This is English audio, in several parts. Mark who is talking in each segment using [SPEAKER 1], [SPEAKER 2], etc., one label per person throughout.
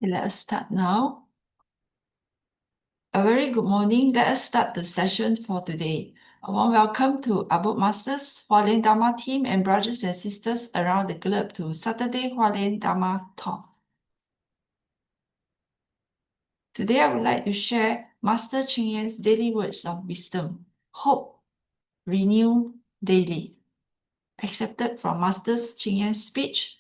[SPEAKER 1] Let us start now. A very good morning. Let us start the session for today. A warm welcome to Abud Masters, Hualien Dharma team, and brothers and sisters around the globe to Saturday Hualien Dharma Talk. Today, I would like to share Master Ching's daily words of wisdom. Hope, renew daily. Accepted from Master Ching's speech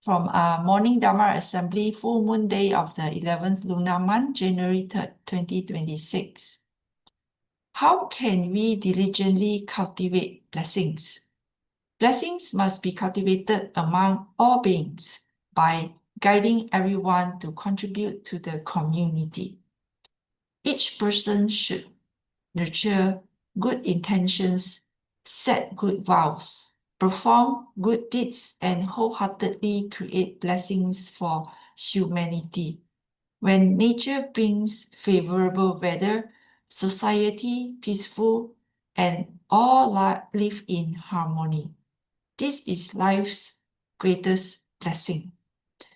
[SPEAKER 1] from Morning Dharma Assembly, full moon day of the 11th lunar month, January 3rd, 2026. How can we diligently cultivate blessings? Blessings must be cultivated among all beings by guiding everyone to contribute to the community. Each person should nurture good intentions, set good vows, perform good deeds, and wholeheartedly create blessings for humanity. When nature brings favorable weather, society peaceful, and all live in harmony. This is life's greatest blessing.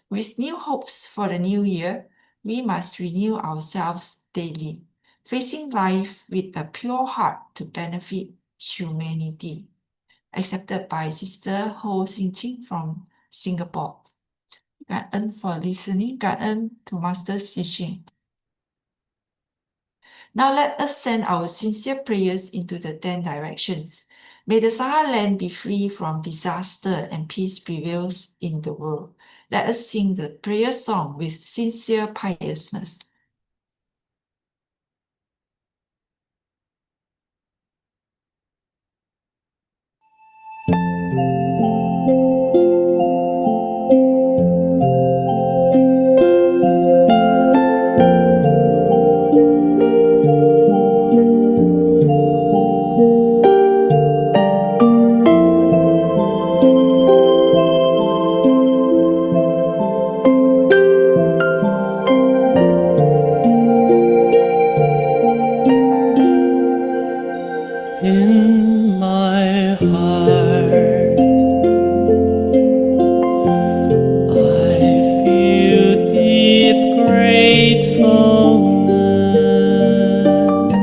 [SPEAKER 1] With new hopes for the new year, we must renew ourselves daily, facing life with a pure heart to benefit humanity. Accepted by Sister Ho Ching from Singapore. 感恩 for listening, 感恩 to Master Ching. Now let us send our sincere prayers into the 10 directions. May the Sahara land be free from disaster and peace prevails in the world. Let us sing the prayer song with sincere piousness.
[SPEAKER 2] In my heart, I feel deep gratefulness.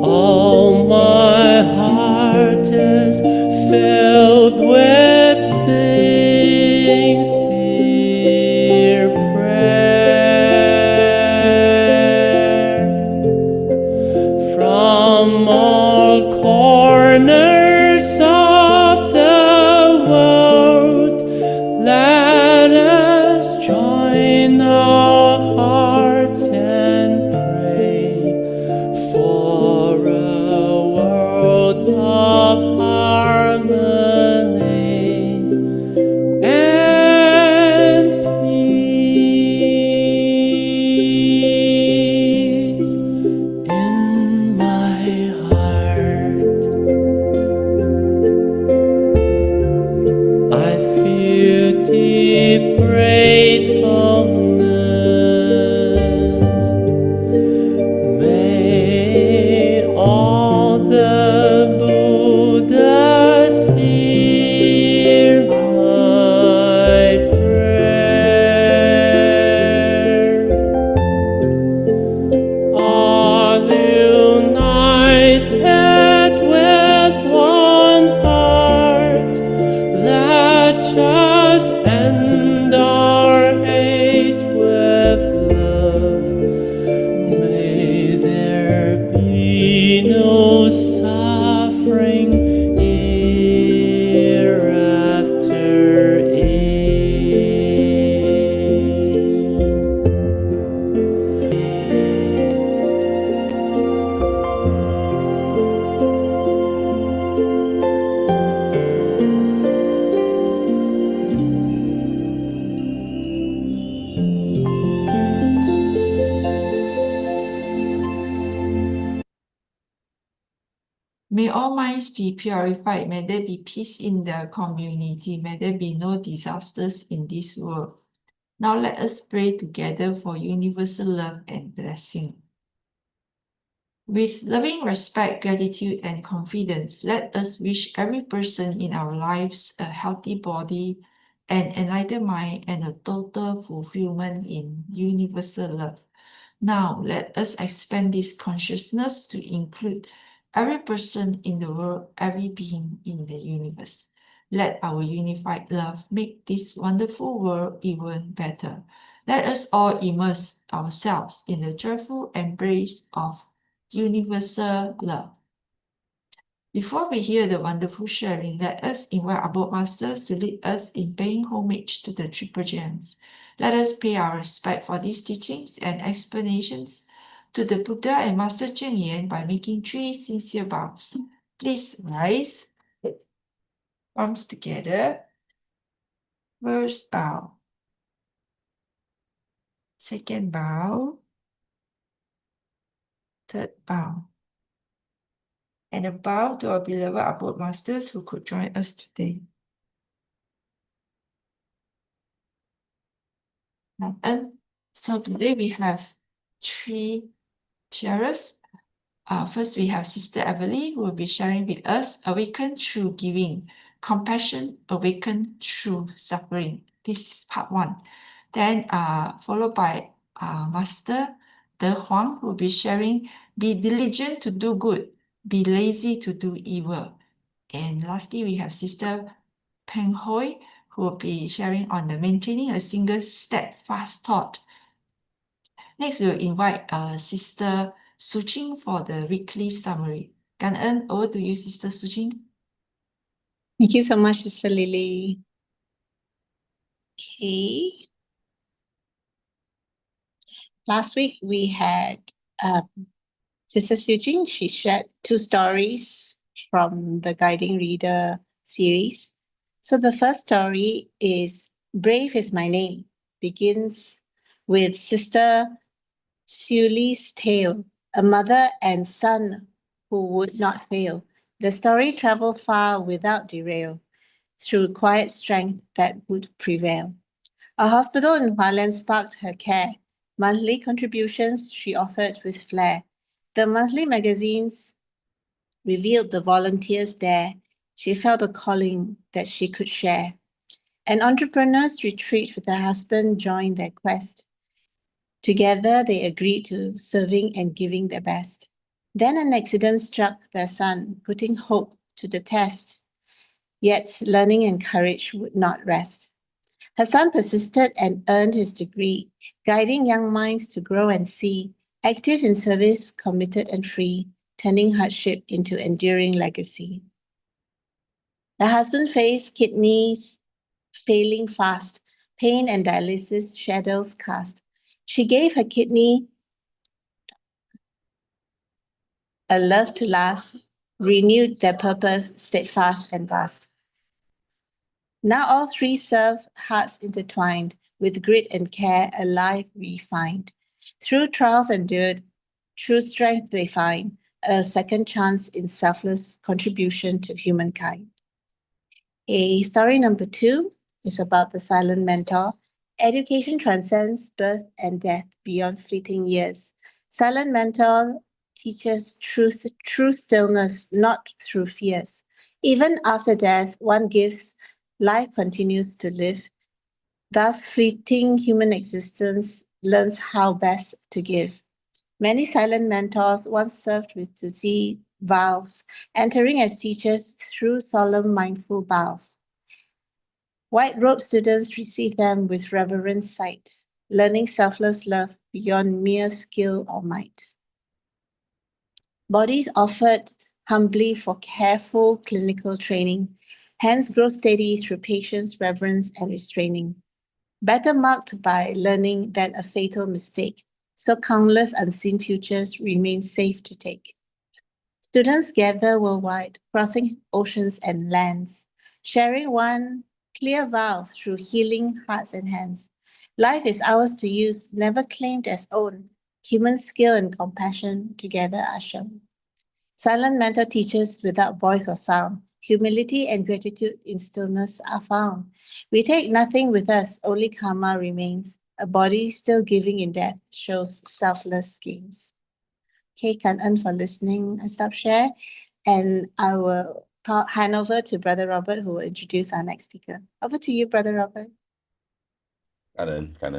[SPEAKER 2] All my heart is filled with sincere prayer. From all corners of the world, let us join our hearts and pray for a world of harmony and peace. In my heart, I feel deep gratefulness. May all the Buddhas hear my prayer. All united with one heart, let us end our hate with love. May there be no suffering hereafter.
[SPEAKER 1] May all minds be purified. May there be peace in the community. May there be no disasters in this world. Now let us pray together for universal love and blessing. With loving respect, gratitude, and confidence, let us wish every person in our lives a healthy body an enlightened mind, and a total fulfillment in universal love. Now, let us expand this consciousness to include every person in the world, every being in the universe. Let our unified love make this wonderful world even better. Let us all immerse ourselves in the joyful embrace of universal love. Before we hear the wonderful sharing, let us invite our board masters to lead us in paying homage to the Triple Gems. Let us pay our respect for these teachings and explanations to the Buddha and Master Ching Yen by making 3 sincere bows. Please rise, arms together. First bow. Second bow. Third bow. And a bow to our beloved Abode Masters who could join us today. And so today we have 3 sharers. First, we have Sister Avaley, who will be sharing with us Awaken Through Giving, Compassion Awaken Through Suffering. This is part 1. Then followed by Master the Huang, who will be sharing Be Diligent to Do Good, Be Lazy to Do Evil. And lastly, we have Sister Peng Hoi, who will be sharing on the Maintaining a Single Steadfast Thought. Next, we'll invite Sister Ching for the weekly summary. Gan-en, over to you, Sister Ching.
[SPEAKER 3] Thank you so much, Sister Lily. Okay. Last week we had Sister Jing. She shared 2 stories from the Guiding Reader series. So the first story is Brave is My Name. Begins with Sister Suli's tale, a mother and son who would not fail. The story traveled far without derail, through quiet strength that would prevail. A hospital in Hualien sparked her care. Monthly contributions she offered with flair. The monthly magazines revealed the volunteers there. She felt a calling that she could share. An entrepreneur's retreat with her husband joined their quest. Together they agreed to serving and giving their best. Then an accident struck their son, putting hope to the test. Yet learning and courage would not rest. Her son persisted and earned his degree, guiding young minds to grow and see, active in service, committed and free, turning hardship into enduring legacy. The husband faced kidneys failing fast, pain and dialysis shadows cast. She gave her kidney a love to last, renewed their purpose, steadfast and vast. Now all 3 serve hearts intertwined, with grit and care a life refined. Through trials endured, true strength they find, a second chance in selfless contribution to humankind. Story number 2 is about the silent mentor. Education transcends birth and death beyond fleeting years. Silent mentor teaches true stillness, not through fears. Even after death, one gives, life continues to live. Thus, fleeting human existence learns how best to give. Many silent mentors once served with Tusi vows, entering as teachers through solemn mindful bows. White-robed students receive them with reverent sight, learning selfless love beyond mere skill or might. Bodies offered humbly for careful clinical training, hands grow steady through patience, reverence, and restraining. Better marked by learning than a fatal mistake, so countless unseen futures remain safe to take. Students gather worldwide, crossing oceans and lands, sharing one clear vow through healing hearts and hands. Life is ours to use, never claimed as own. Human skill and compassion together are shown. Silent mentor teaches without voice or sound. Humility and gratitude in stillness are found. We take nothing with us, only karma remains. A body still giving in death shows selfless gains. Okay, Kan-en for listening. I stop share and I will hand over to Brother Robert, who will introduce our next speaker. Over to you, Brother Robert.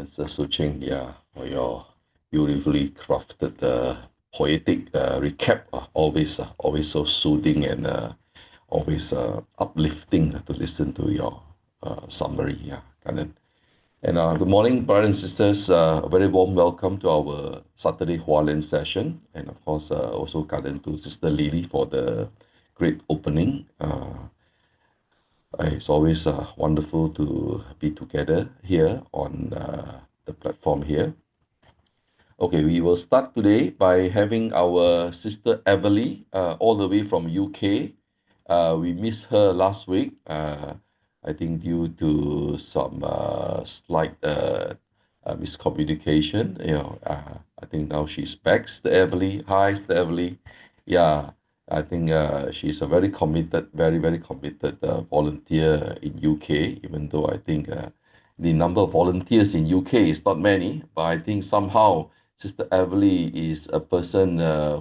[SPEAKER 4] Sister Ching, yeah, for your beautifully crafted poetic recap. Always so soothing and always uplifting to listen to your summary. Yeah, Kanan. And good morning, brothers and sisters. A very warm welcome to our Saturday Hualien session. And of course, also Kanan to Sister Lily for the great opening. It's always wonderful to be together here on the platform here. Okay, we will start today by having our sister Avaley, all the way from UK. We missed her last week, I think due to some slight miscommunication. I think now she's back. Sister Avaley, hi, Sister Avaley. Yeah, I think she's a very committed, very committed volunteer in UK. Even though I think the number of volunteers in UK is not many, but I think somehow Sister Avaley is a person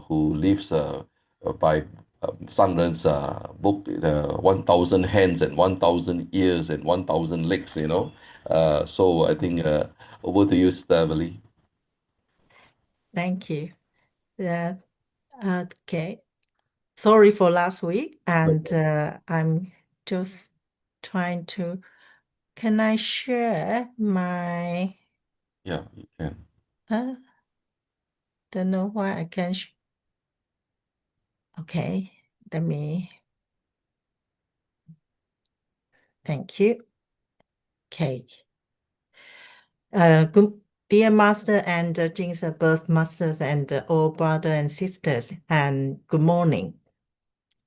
[SPEAKER 4] who lives by Sanren's book, 1,000 hands and 1,000 ears and 1,000 legs, So I think over to you, Sister Avaley.
[SPEAKER 5] Thank you. Yeah. Okay. Sorry for last week, and I'm just trying to. Can I share my?
[SPEAKER 4] Yeah, you can.
[SPEAKER 5] Don't know why I can't. Okay, let me. Thank you. Okay. Good, dear Master and Jing's birth masters and all brothers and sisters, and good morning.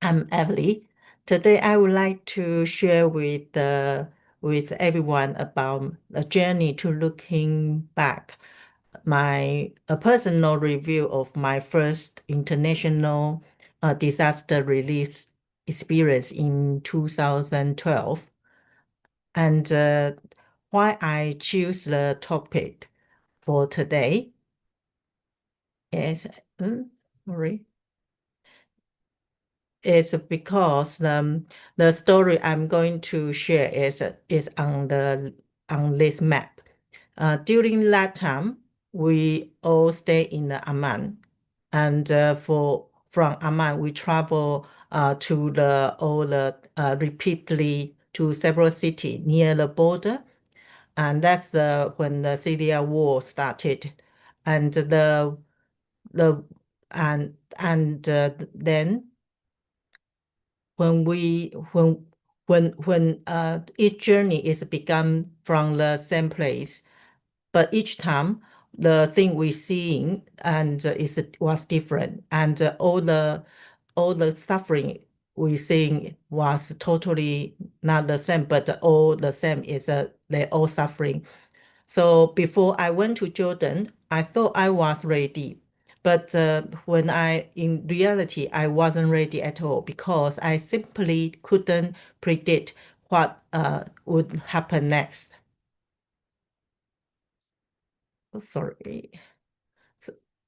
[SPEAKER 5] I'm Avaley. Today I would like to share with everyone about a journey to looking back, a personal review of my first international disaster relief experience in 2012, and why I choose the topic for today is sorry. It's because the story I'm going to share is on this map. During that time, we all stay in Amman, and from Amman we travel repeatedly to several cities near the border, and that's when the Syria war started, and then when each journey is begun from the same place, but each time the thing we seeing and was different, and all the suffering we seeing was totally not the same, but all the same is they all suffering. So before I went to Jordan, I thought I was ready. But in reality, I wasn't ready at all because I simply couldn't predict what would happen next. Oh, sorry.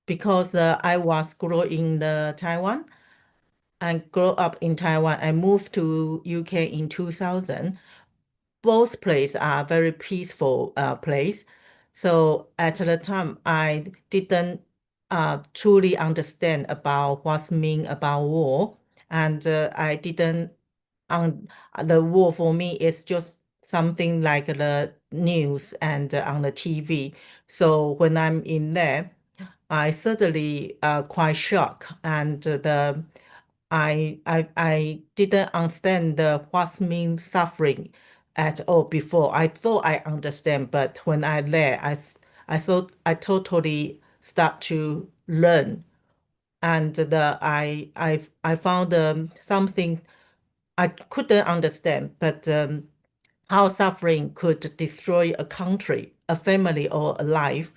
[SPEAKER 5] Because I was growing in Taiwan and grew up in Taiwan. I moved to UK in 2000. Both places are very peaceful place. So at the time, I didn't truly understand about what's mean about war, and I didn't. The war for me is just something like the news and on the TV. So when I'm in there, I certainly quite shocked, and I didn't understand what's mean suffering at all before. I thought I understand, but when I there, I thought I totally start to learn, and I found something I couldn't understand, but how suffering could destroy a country, a family, or a life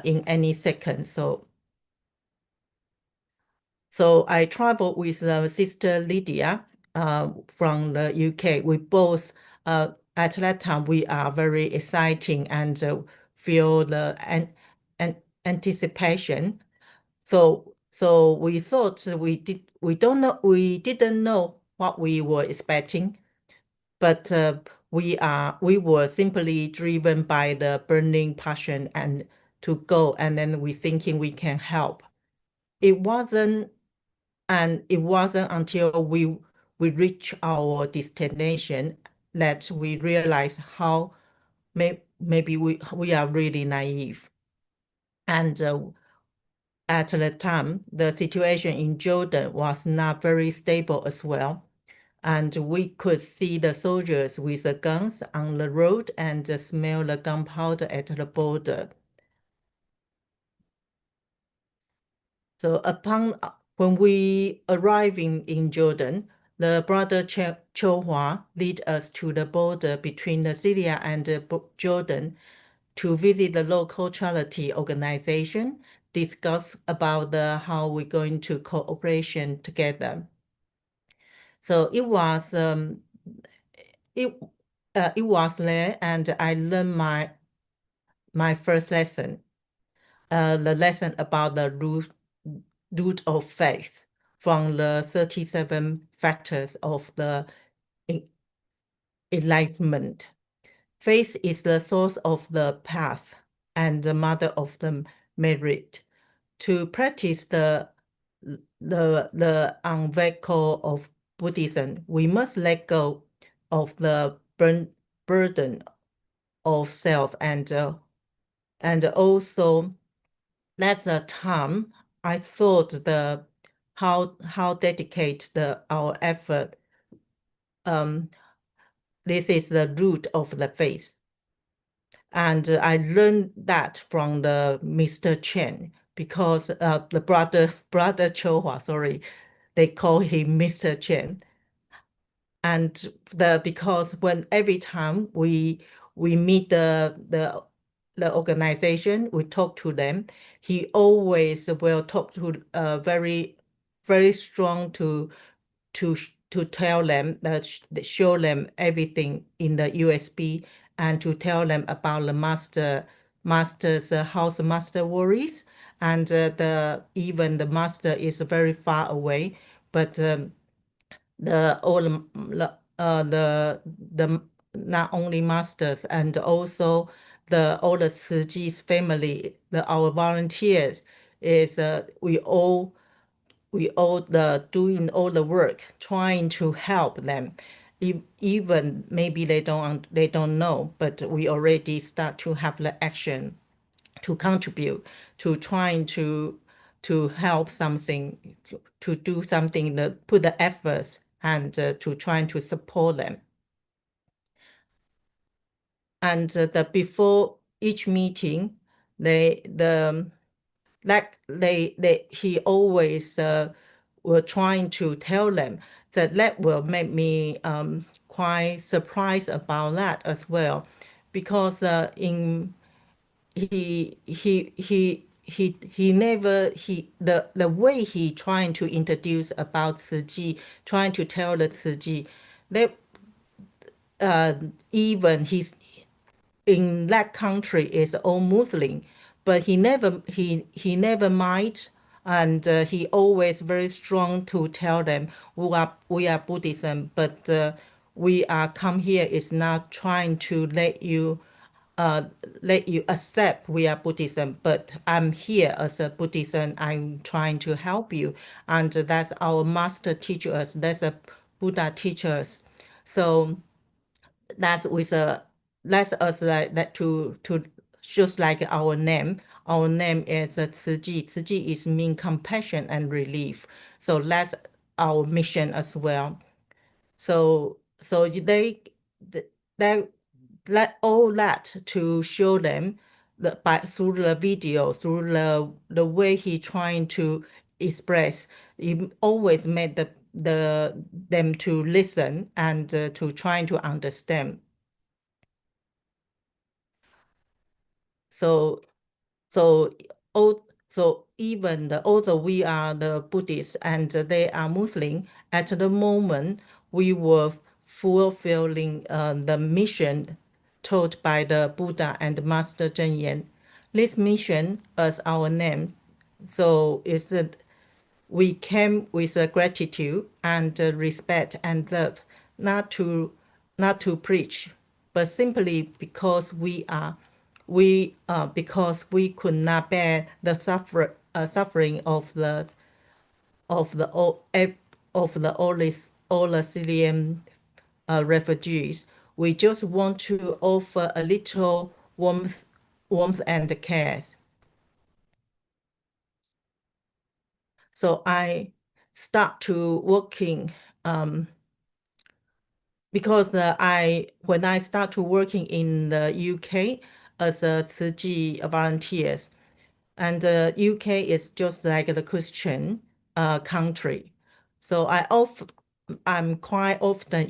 [SPEAKER 5] in any second. So I traveled with Sister Lydia from the UK. We both, at that time, we are very exciting and feel the anticipation. So we thought we didn't know what we were expecting, but we were simply driven by the burning passion and to go, and then we thinking we can help. It wasn't until we reach our destination that we realize how maybe we are really naive. And at the time, the situation in Jordan was not very stable as well. And we could see the soldiers with the guns on the road and smell the gunpowder at the border. So when we arrived in Jordan, the brother Huang lead us to the border between the Syria and Jordan to visit the local charity organization, discuss about how we're going to cooperation together. So it was there, and I learned my first lesson, the lesson about the root of faith from the 37 factors of the enlightenment. Faith is the source of the path and the mother of the merit. To practice the unveil of Buddhism, we must let go of the burden of self, and also that's the time I thought how dedicate our effort. This is the root of the faith. And I learned that from the Mr. Chen, because the brother Chohua, sorry, they call him Mr. Chen. And because when every time we meet the organization, we talk to them, he always will talk to very strong to tell them show them everything in the USB, and to tell them about the master's house master worries, and even the master is very far away, but the not only masters, and also all the Tzu Chi's family, our volunteers is we all doing all the work, trying to help them. Even maybe they don't know, but we already start to have the action to contribute, to trying to help something, to do something, put the efforts, and to trying to support them. And before each meeting, he always were trying to tell them that will make me quite surprised about that as well, because the way he trying to introduce about Tzu Chi, trying to tell the Tzu Chi, that even he's in that country is all Muslim, but he never mind, and he always very strong to tell them we are Buddhism, but we are come here is not trying to let you accept we are Buddhism, but I'm here as a Buddhism. I'm trying to help you, and that's our master teach us. That's a Buddha teach us. So that's us like that to just like our name. Our name is Tzu Chi. Tzu Chi is mean compassion and relief. So that's our mission as well. So they all that to show them through the video, through the way he trying to express. He always made them to listen and to trying to understand. So even although we are the Buddhists and they are Muslim, at the moment we were fulfilling the mission taught by the Buddha and Master Zhen Yan. This mission as our name. So we came with gratitude and respect and love, not to preach, but simply because because we could not bear the suffering of the all the Syrian refugees. We just want to offer a little warmth and care. So I start to working because when I start to working in the UK as a Tzu Chi volunteers, and the UK is just like the Christian country. So I'm quite often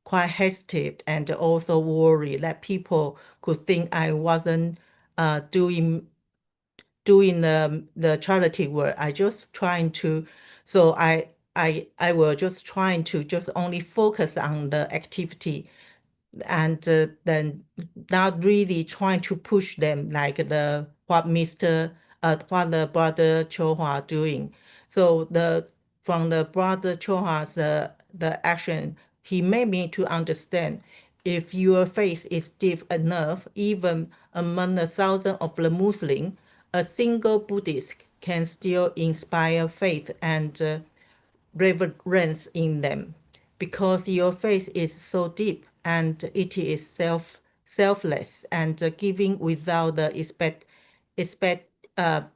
[SPEAKER 5] quite hesitant and also worried that people could think I wasn't doing the charity work. I just trying to, so I will just trying to just only focus on the activity and then not really trying to push them like what the brother Chohua doing. So from the brother Chohua's the action, he made me to understand if your faith is deep enough, even among the thousands of the Muslims, a single Buddhist can still inspire faith and reverence in them, because your faith is so deep and it is selfless and giving without the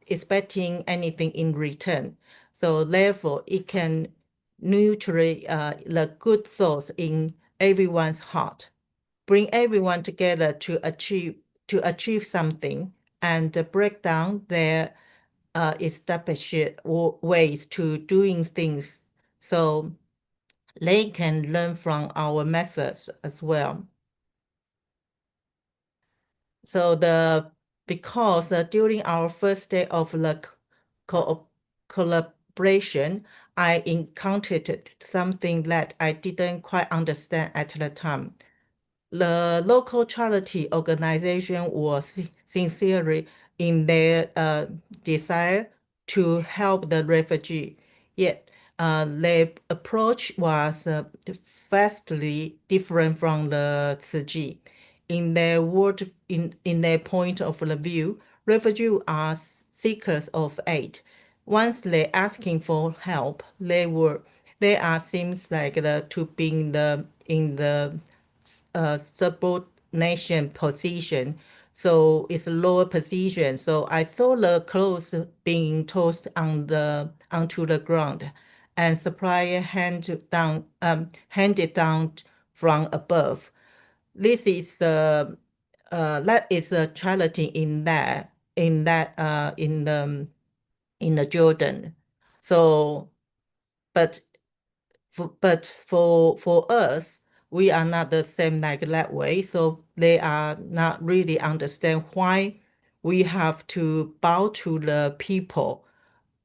[SPEAKER 5] expecting anything in return. So therefore, it can nurture the good thoughts in everyone's heart, bring everyone together to achieve something, and break down their established ways to doing things, so they can learn from our methods as well. So because during our first day of the collaboration, I encountered something that I didn't quite understand at the time. The local charity organization was sincere in their desire to help the refugee, yet their approach was vastly different from the Tzu Chi. In their point of view, refugees are seekers of aid. Once they're asking for help, they seems like to be in the subordination position, so it's a lower position. So I thought the clothes being tossed onto the ground, and supplier handed down from above. This is that is a charity in the Jordan. So, but for us, we are not the same like that way. So they are not really understand why we have to bow to the people,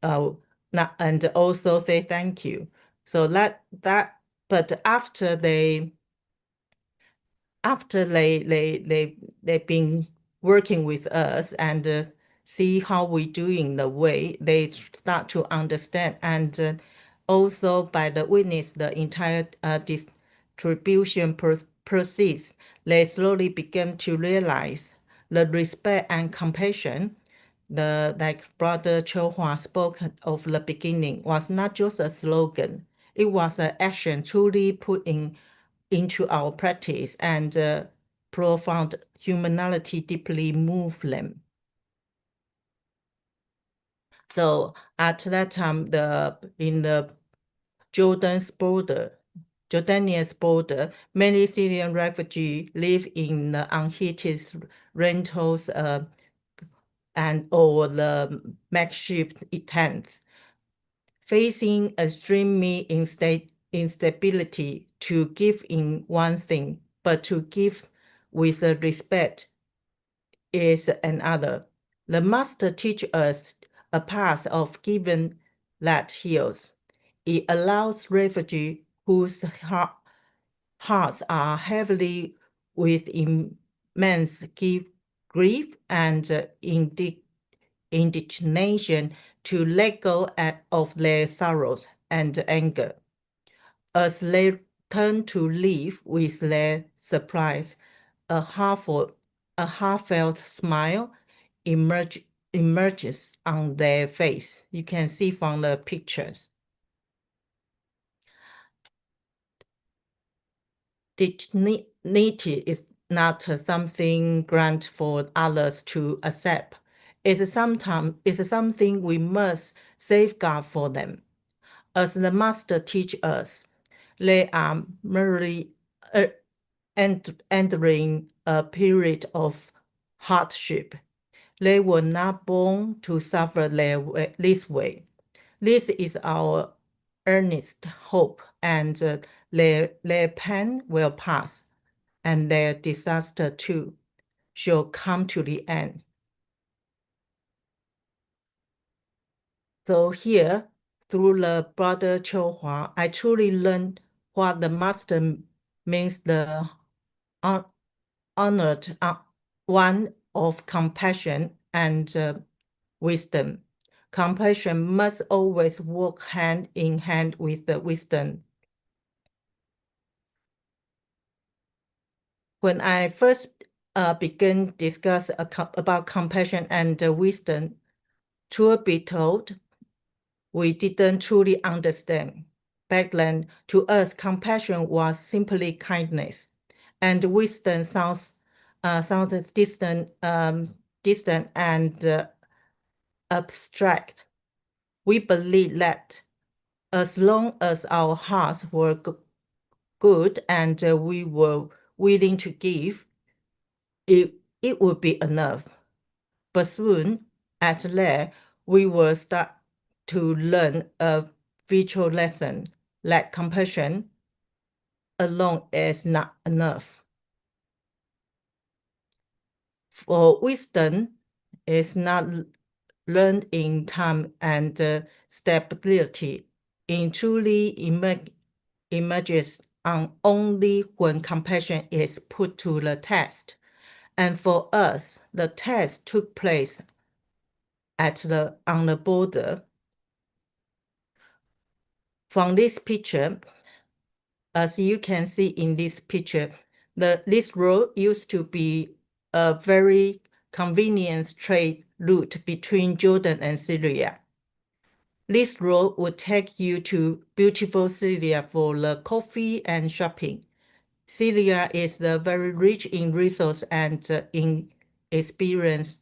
[SPEAKER 5] and also say thank you. So but after they've been working with us and see how we doing the way, they start to understand, and also by the witness the entire distribution process, they slowly begin to realize the respect and compassion like Brother Chohua spoke of the beginning was not just a slogan. It was an action truly put into our practice, and profound humanity deeply moved them. So at that time, in the Jordanian's border, many Syrian refugees live in unheated rentals or the makeshift tents, facing extreme instability. To give in one thing, but to give with respect is another. The Master teaches us a path of giving that heals. It allows refugees whose hearts are heavily with immense grief and indignation to let go of their sorrows and anger. As they turn to leave with their surprise, a heartfelt smile emerges on their face. You can see from the pictures. Dignity is not something granted for others to accept. It's something we must safeguard for them. As the Master teaches us, they are merely entering a period of hardship. They were not born to suffer this way. This is our earnest hope, and their pain will pass, and their disaster too shall come to the end. So here, through the brother Qiu Huang, I truly learned what the Master means, the honored one of compassion and wisdom. Compassion must always work hand in hand with the wisdom. When I first began discuss about compassion and wisdom, truth be told, we didn't truly understand. Back then, to us, compassion was simply kindness, and wisdom sounds distant and abstract. We believe that as long as our hearts were good and we were willing to give, it would be enough. But soon, at last, we will start to learn a vital lesson that compassion alone is not enough. For wisdom is not learned in time and stability. It truly emerges only when compassion is put to the test. And for us, the test took place on the border. From this picture, as you can see in this picture, this road used to be a very convenient trade route between Jordan and Syria. This road would take you to beautiful Syria for the coffee and shopping. Syria is very rich in resource and in experience.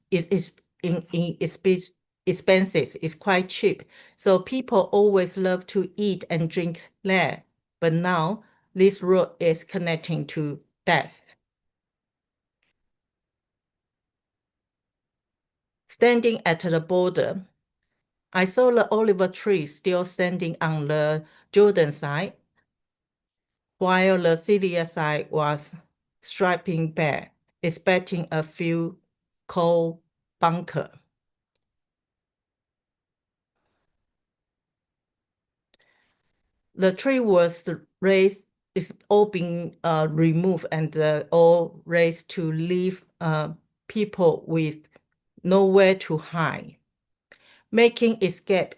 [SPEAKER 5] Expenses is quite cheap, so people always love to eat and drink there. But now this road is connecting to death. Standing at the border, I saw the olive tree still standing on the Jordan side, while the Syria side was stripping bare, expecting a few coal bunker. The tree was raised, it's all been removed and all raised to leave people with nowhere to hide. Making escape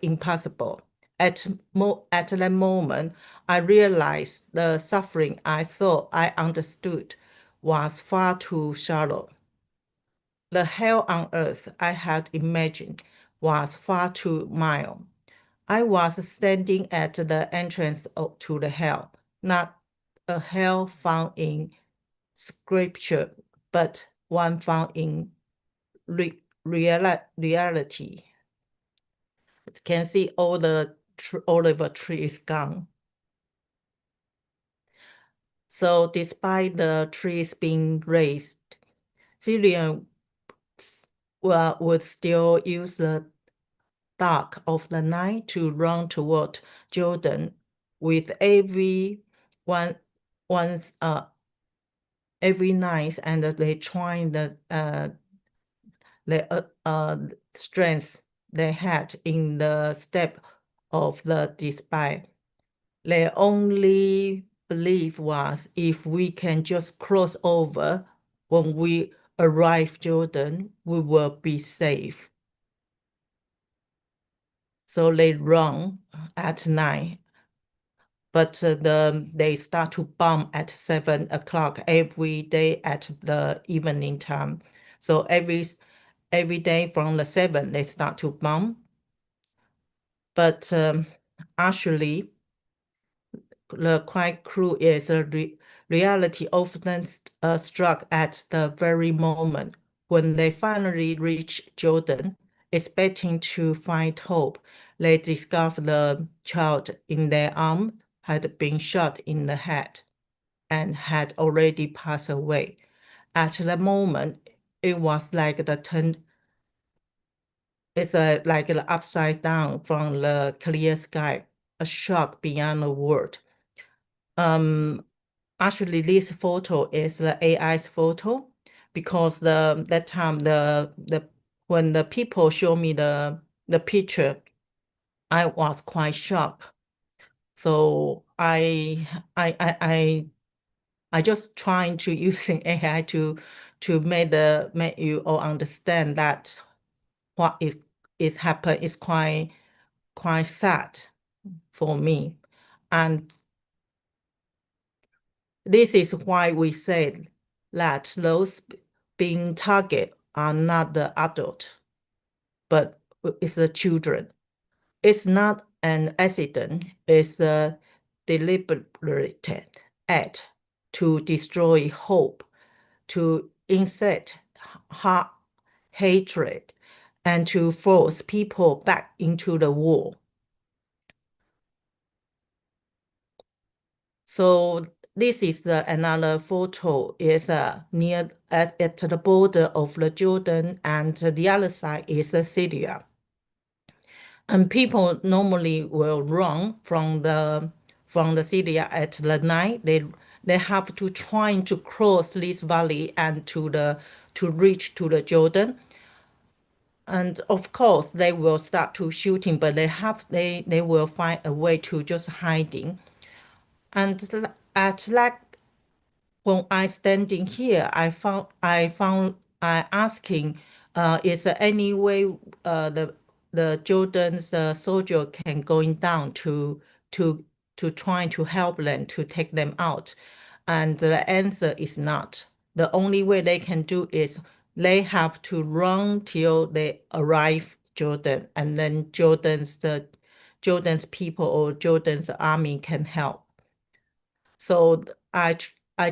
[SPEAKER 5] impossible. At that moment, I realized the suffering I thought I understood was far too shallow. The hell on earth I had imagined was far too mild. I was standing at the entrance to the hell, not a hell found in scripture, but one found in reality. You can see all the olive tree is gone. So despite the trees being raised, Syrians would still use the dark of the night to run toward Jordan with every night, and they try the strength they had in the step of the despair. Their only belief was if we can just cross over when we arrive Jordan, we will be safe. So they run at night, but they start to bomb at 7 o'clock every day at the evening time. So every day from the 7, they start to bomb. But actually, the quite cruel is reality often struck at the very moment when they finally reach Jordan, expecting to find hope. They discover the child in their arms had been shot in the head and had already passed away. At the moment, it was like the turn. It's like the upside down from the clear sky, a shock beyond the word. Actually, this photo is the AI's photo because that time when the people show me the picture, I was quite shocked. So I just trying to using AI to make you all understand that what is happen is quite sad for me. And this is why we say that those being targeted are not the adult, but it's the children. It's not an accident, it's a deliberate act to destroy hope, to incite hatred, and to force people back into the war. So this is another photo is near at the border of the Jordan, and the other side is Syria. And people normally will run from the Syria at the night. They have to try to cross this valley and to reach to the Jordan. And of course, they will start to shooting, but they will find a way to just hiding. And at that when I standing here, I asking, is there any way the Jordan's soldier can going down to try to help them to take them out, and the answer is not. The only way they can do is they have to run till they arrive Jordan, and then Jordan's people or Jordan's army can help. So I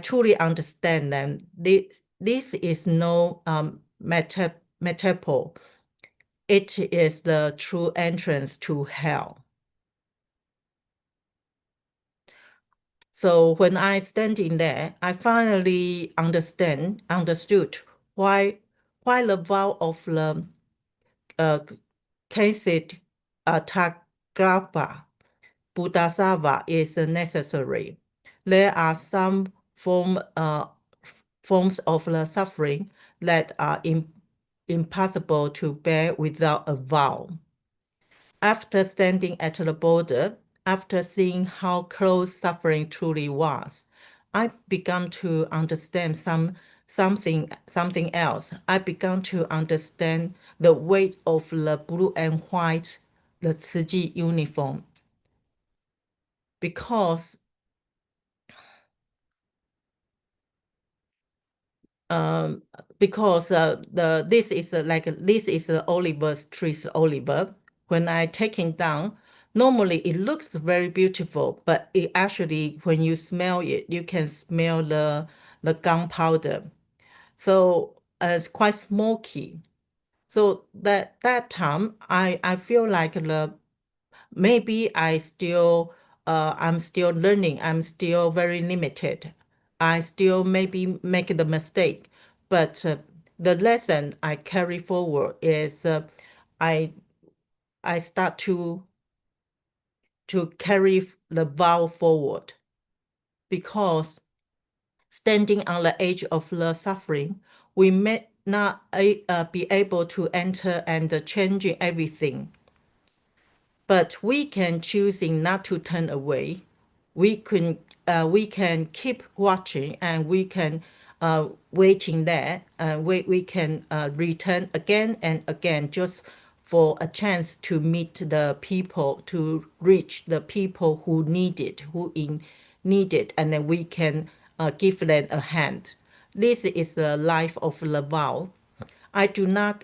[SPEAKER 5] truly understand them. This is no metaphor. It is the true entrance to hell. So when I standing there, I finally understood why the vow of the Kasit Tagrapha Buddhasava is necessary. There are some forms of the suffering that are impossible to bear without a vow. After standing at the border, after seeing how close suffering truly was, I began to understand something else. I began to understand the weight of the blue and white, the Tzu uniform. Because this is Oliver tree's Oliver. When I taking down, normally it looks very beautiful, but it actually when you smell it, you can smell the gunpowder. So it's quite smoky. So that time I feel like maybe I'm still learning. I'm still very limited. I still maybe make the mistake, but the lesson I carry forward is I start to carry the vow forward, because standing on the edge of the suffering, we may not be able to enter and changing everything. But we can choosing not to turn away. We can keep watching, and we can waiting there. We can return again and again just for a chance to meet the people, to reach the people who need it, need it, and then we can give them a hand. This is the life of the vow. I do not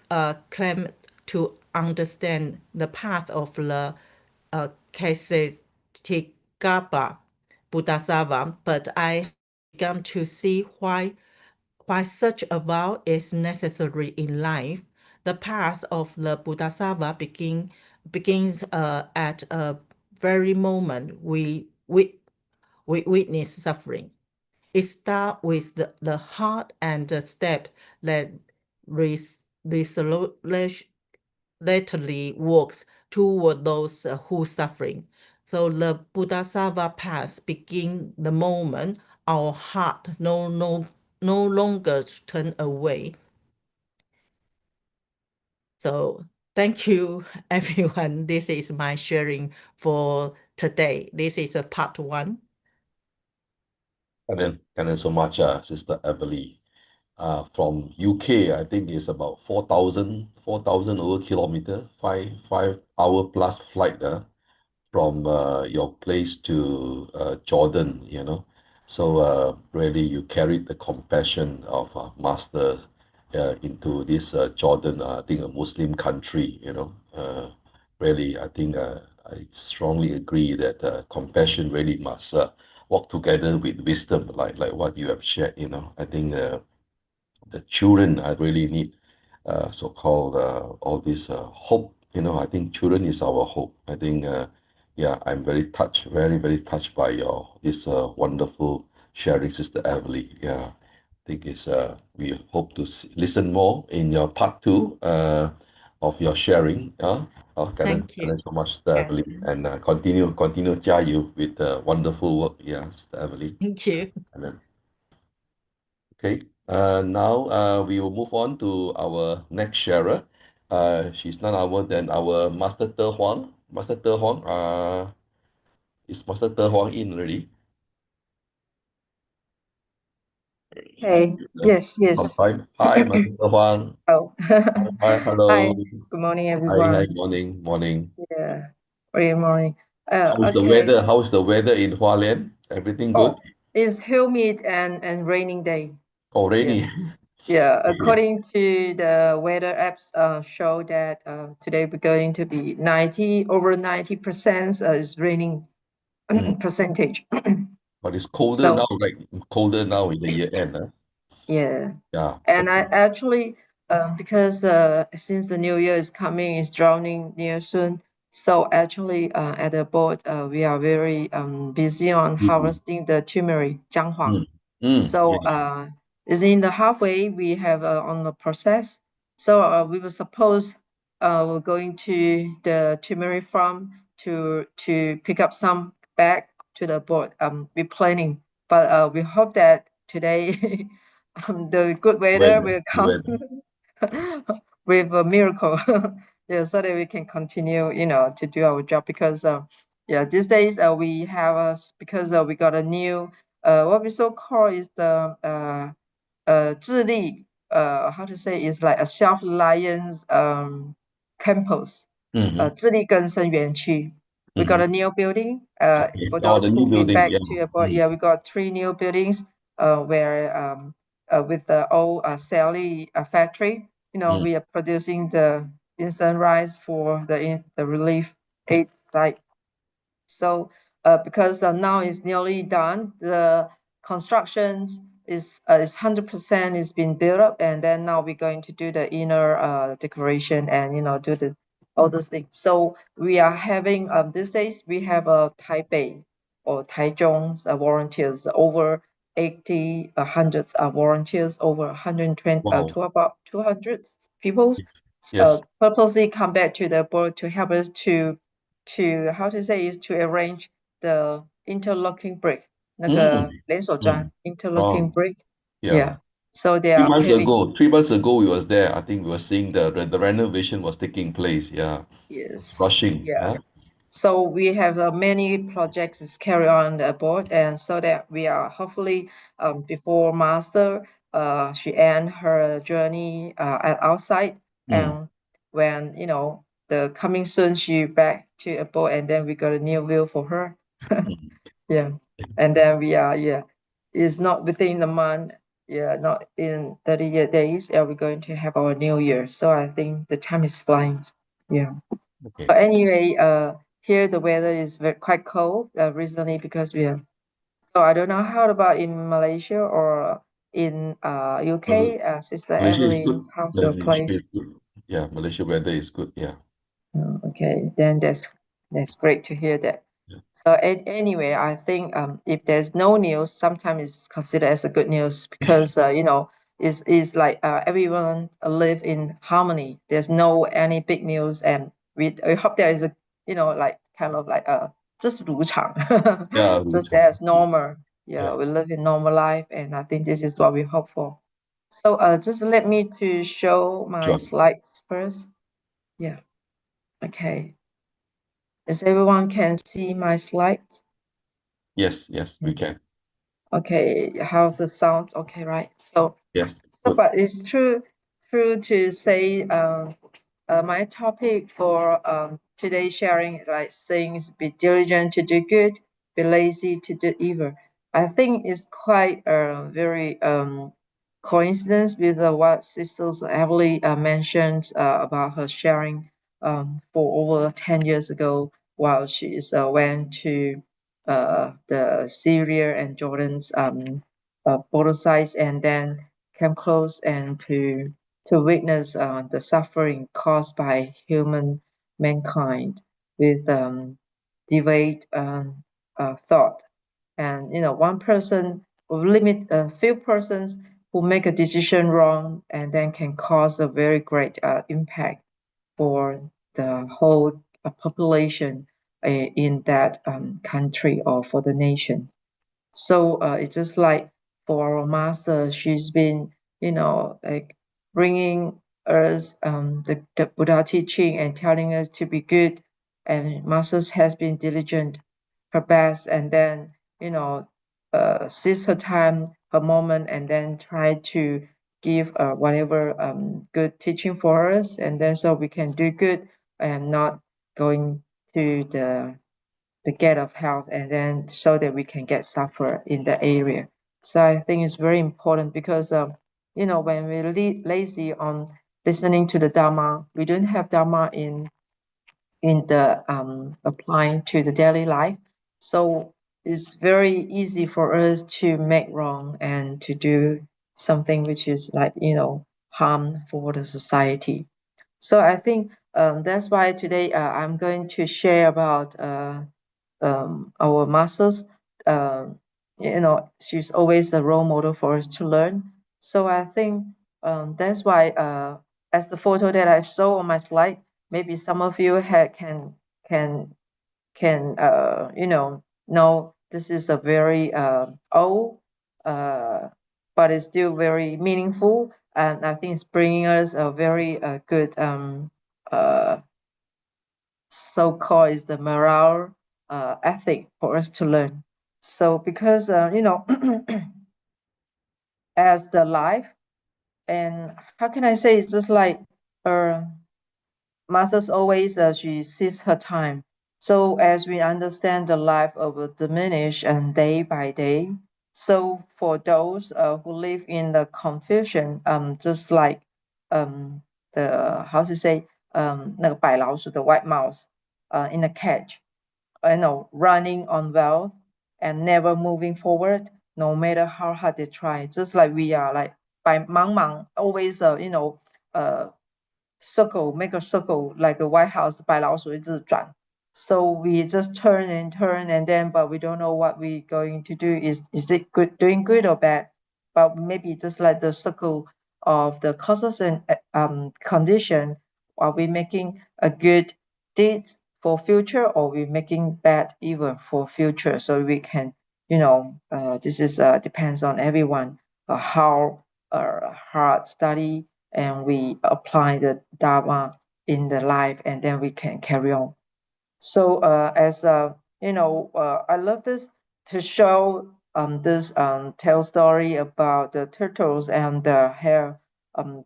[SPEAKER 5] claim to understand the path of the Kshetikapa Bodhisattva, but I began to see why such a vow is necessary in life. The path of the Bodhisattva begins at a very moment we witness suffering. It starts with the heart and the step that resolutely works toward those who suffering. So the Bodhisattva path begins the moment our heart no longer turn away. So thank you, everyone. This is my sharing for today. This is a part 1.
[SPEAKER 4] And then so much, Sister Avaley. From UK, I think it's about 4,000 over kilometer, 5 hour plus flight from your place to Jordan, you know. So really you carried the compassion of Master into this Jordan, I think a Muslim country, you know. Really, I think I strongly agree that compassion really must walk together with wisdom, like what you have shared, you know. I think the children really need so-called all this hope, you know. I think children is our hope. I think yeah, I'm very touched, very touched by your this wonderful sharing, Sister Avaley. Yeah, I think it's we hope to listen more in your part 2 of your sharing.
[SPEAKER 5] Thank you.
[SPEAKER 4] So much, Sister Avaley, and continue 加油 with the wonderful work. Yeah, Sister Avaley.
[SPEAKER 5] Thank you.
[SPEAKER 4] Okay, now we will move on to our next sharer. She's none other than our Master Te Huang. Master Te Huang, is Master Te Huang in already?
[SPEAKER 6] Hey, yes.
[SPEAKER 4] Sometime. Hi, Master Te Huang.
[SPEAKER 6] Oh,
[SPEAKER 4] Hi, hello.
[SPEAKER 6] hi. Good morning,
[SPEAKER 4] Hi,
[SPEAKER 6] everyone.
[SPEAKER 4] morning.
[SPEAKER 6] Yeah, good morning.
[SPEAKER 4] How's the
[SPEAKER 6] Okay.
[SPEAKER 4] weather? How's the weather in Hualien? Everything good?
[SPEAKER 6] Oh, it's humid and raining day.
[SPEAKER 4] Already.
[SPEAKER 6] Yeah, according to the weather apps, show that today we're going to be over 90% is raining percentage.
[SPEAKER 4] But it's colder
[SPEAKER 6] So
[SPEAKER 4] now, right? Colder now in the year end.
[SPEAKER 6] yeah.
[SPEAKER 4] Yeah.
[SPEAKER 6] And I
[SPEAKER 4] Okay.
[SPEAKER 6] actually, because since the new year is coming, is drowning near soon. So actually, at the board, we are very busy on harvesting the turmeric, Huang. So
[SPEAKER 4] Really.
[SPEAKER 6] is in the halfway we have on the process. So we were supposed we're going to the turmeric farm to pick up some back to the board. We're planning, but we hope that today the good weather will come with a miracle. Yeah, so that we can continue, to do our job because yeah, these days we have because we got a new what we so call is the 智力 how to say is like a self-reliance campus. 智力更生园区. We got a new building. For those
[SPEAKER 4] the new
[SPEAKER 6] who been
[SPEAKER 4] building,
[SPEAKER 6] back
[SPEAKER 4] yeah.
[SPEAKER 6] to about, yeah, we got 3 new buildings where with the old Sally factory, we are producing the instant rice for the relief aid site. So because now it's nearly done, the constructions is 100% is been built up, and then now we're going to do the inner decoration and do all those things. So we are having these days we have a Taipei or Taichung's volunteers over 80 hundreds of volunteers, over 120
[SPEAKER 4] Wow.
[SPEAKER 6] to about 200 people
[SPEAKER 4] Yes.
[SPEAKER 6] purposely come back to the board to help us to how to say is to arrange the interlocking brick, 那个连锁砖 interlocking brick.
[SPEAKER 4] Yeah.
[SPEAKER 6] So they
[SPEAKER 4] 3
[SPEAKER 6] are
[SPEAKER 4] months
[SPEAKER 6] paving.
[SPEAKER 4] ago, 3 months ago, we was there. I think we were seeing the renovation was taking place. Yeah.
[SPEAKER 6] Yes.
[SPEAKER 4] It's rushing.
[SPEAKER 6] Yeah. So we have many projects is carried on the board, and so that we are hopefully before master she end her journey outside, and when the coming soon she back to abode, and then we got a new will for her. Yeah, and then we are it's not within a month, not in 30 days, we're going to have our new year. So I think the time is flying. Yeah.
[SPEAKER 4] Okay.
[SPEAKER 6] But anyway, here the weather is quite cold recently because we have. So I don't know how about in Malaysia or in UK, Sister
[SPEAKER 4] Malaysia is
[SPEAKER 6] Avaley,
[SPEAKER 4] good.
[SPEAKER 6] how's
[SPEAKER 4] Yeah,
[SPEAKER 6] your
[SPEAKER 4] Malaysia
[SPEAKER 6] place?
[SPEAKER 4] is good. Yeah, Malaysia weather is good. Yeah.
[SPEAKER 6] Okay, then that's great to hear that.
[SPEAKER 4] Yeah.
[SPEAKER 6] So anyway, I think if there's no news, sometimes it's considered as a good news because it's like everyone live in harmony. There's no any big news, and we hope there is a like kind of like just 如常,
[SPEAKER 4] Yeah,
[SPEAKER 6] just
[SPEAKER 4] Ruchang.
[SPEAKER 6] as normal. Yeah,
[SPEAKER 4] Yeah.
[SPEAKER 6] we live in normal life, and I think this is what we hope for. So just let me to show my
[SPEAKER 4] Sure.
[SPEAKER 6] slides first. Yeah. Okay. Is everyone can see my slides?
[SPEAKER 4] Yes, we can.
[SPEAKER 6] Okay, how's the sound? Okay, right. So,
[SPEAKER 4] Yes.
[SPEAKER 6] so
[SPEAKER 4] Good.
[SPEAKER 6] but it's true to say my topic for today's sharing, like saying is be diligent to do good, be lazy to do evil. I think it's quite very coincidence with what Sisters Avaley mentioned about her sharing for over 10 years ago while she went to the Syria and Jordan's border sites, and then came close and to witness the suffering caused by mankind with deviant thought. And one person will limit a few persons who make a decision wrong, and then can cause a very great impact for the whole population in that country or for the nation. So it's just like for our master, she's been, like bringing us the Buddha teaching and telling us to be good. And masters has been diligent, her best, and then, seize her time, her moment, and then try to give whatever good teaching for us. And then so we can do good and not going to the gate of health, and then so that we can get suffer in the area. So I think it's very important because when we lazy on listening to the Dharma, we don't have Dharma in the applying to the daily life. So it's very easy for us to make wrong and to do something which is like harm for the society. So I think that's why today I'm going to share about our masters. She's always a role model for us to learn. So I think that's why as the photo that I saw on my slide, maybe some of you can know this is a very old but it's still very meaningful, and I think it's bringing us a very good uh, so-called is the moral ethic for us to learn. So because as the life, and how can I say, it's just like masters always she sees her time. So as we understand the life will diminish and day by day. So for those who live in the confusion, just like the how to say 那个白老鼠 the white mouse in a cage, running on wealth and never moving forward, no matter how hard they try. Just like we are like by mang always circle, make a circle like a White House 白老鼠一直转. So we just turn and turn, and then but we don't know what we're going to do. Is it good, doing good or bad? But maybe just like the circle of the causes and condition. Are we making a good deed for future, or we making bad evil for future? So we can, this is depends on everyone how hard study and we apply the Dharma in the life, and then we can carry on. So as I love this to show this tell story about the turtles and the hare,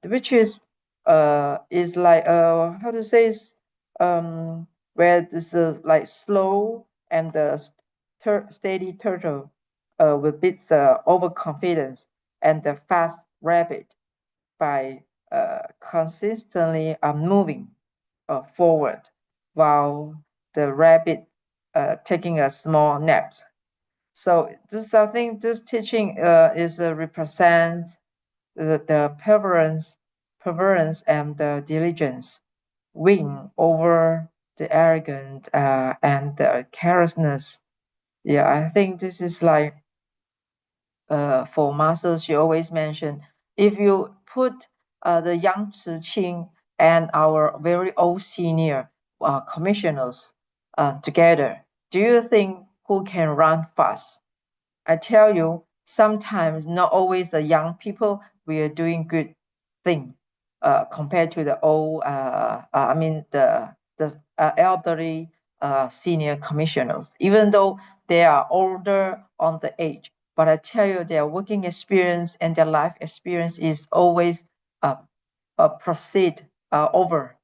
[SPEAKER 6] which is like how to say where this is like slow and the steady turtle will beat the overconfidence and the fast rabbit by consistently moving forward while the rabbit taking a small nap. So this, I think this teaching is represents the perseverance and the diligence win over the arrogant and the carelessness. Yeah, I think this is like for masters, she always mentioned, if you put the young Ching and our very old senior commissioners together, do you think who can run fast? I tell you, sometimes not always the young people we are doing good thing compared to the old, I mean the elderly senior commissioners, even though they are older on the age. But I tell you, their working experience and their life experience is always proceed over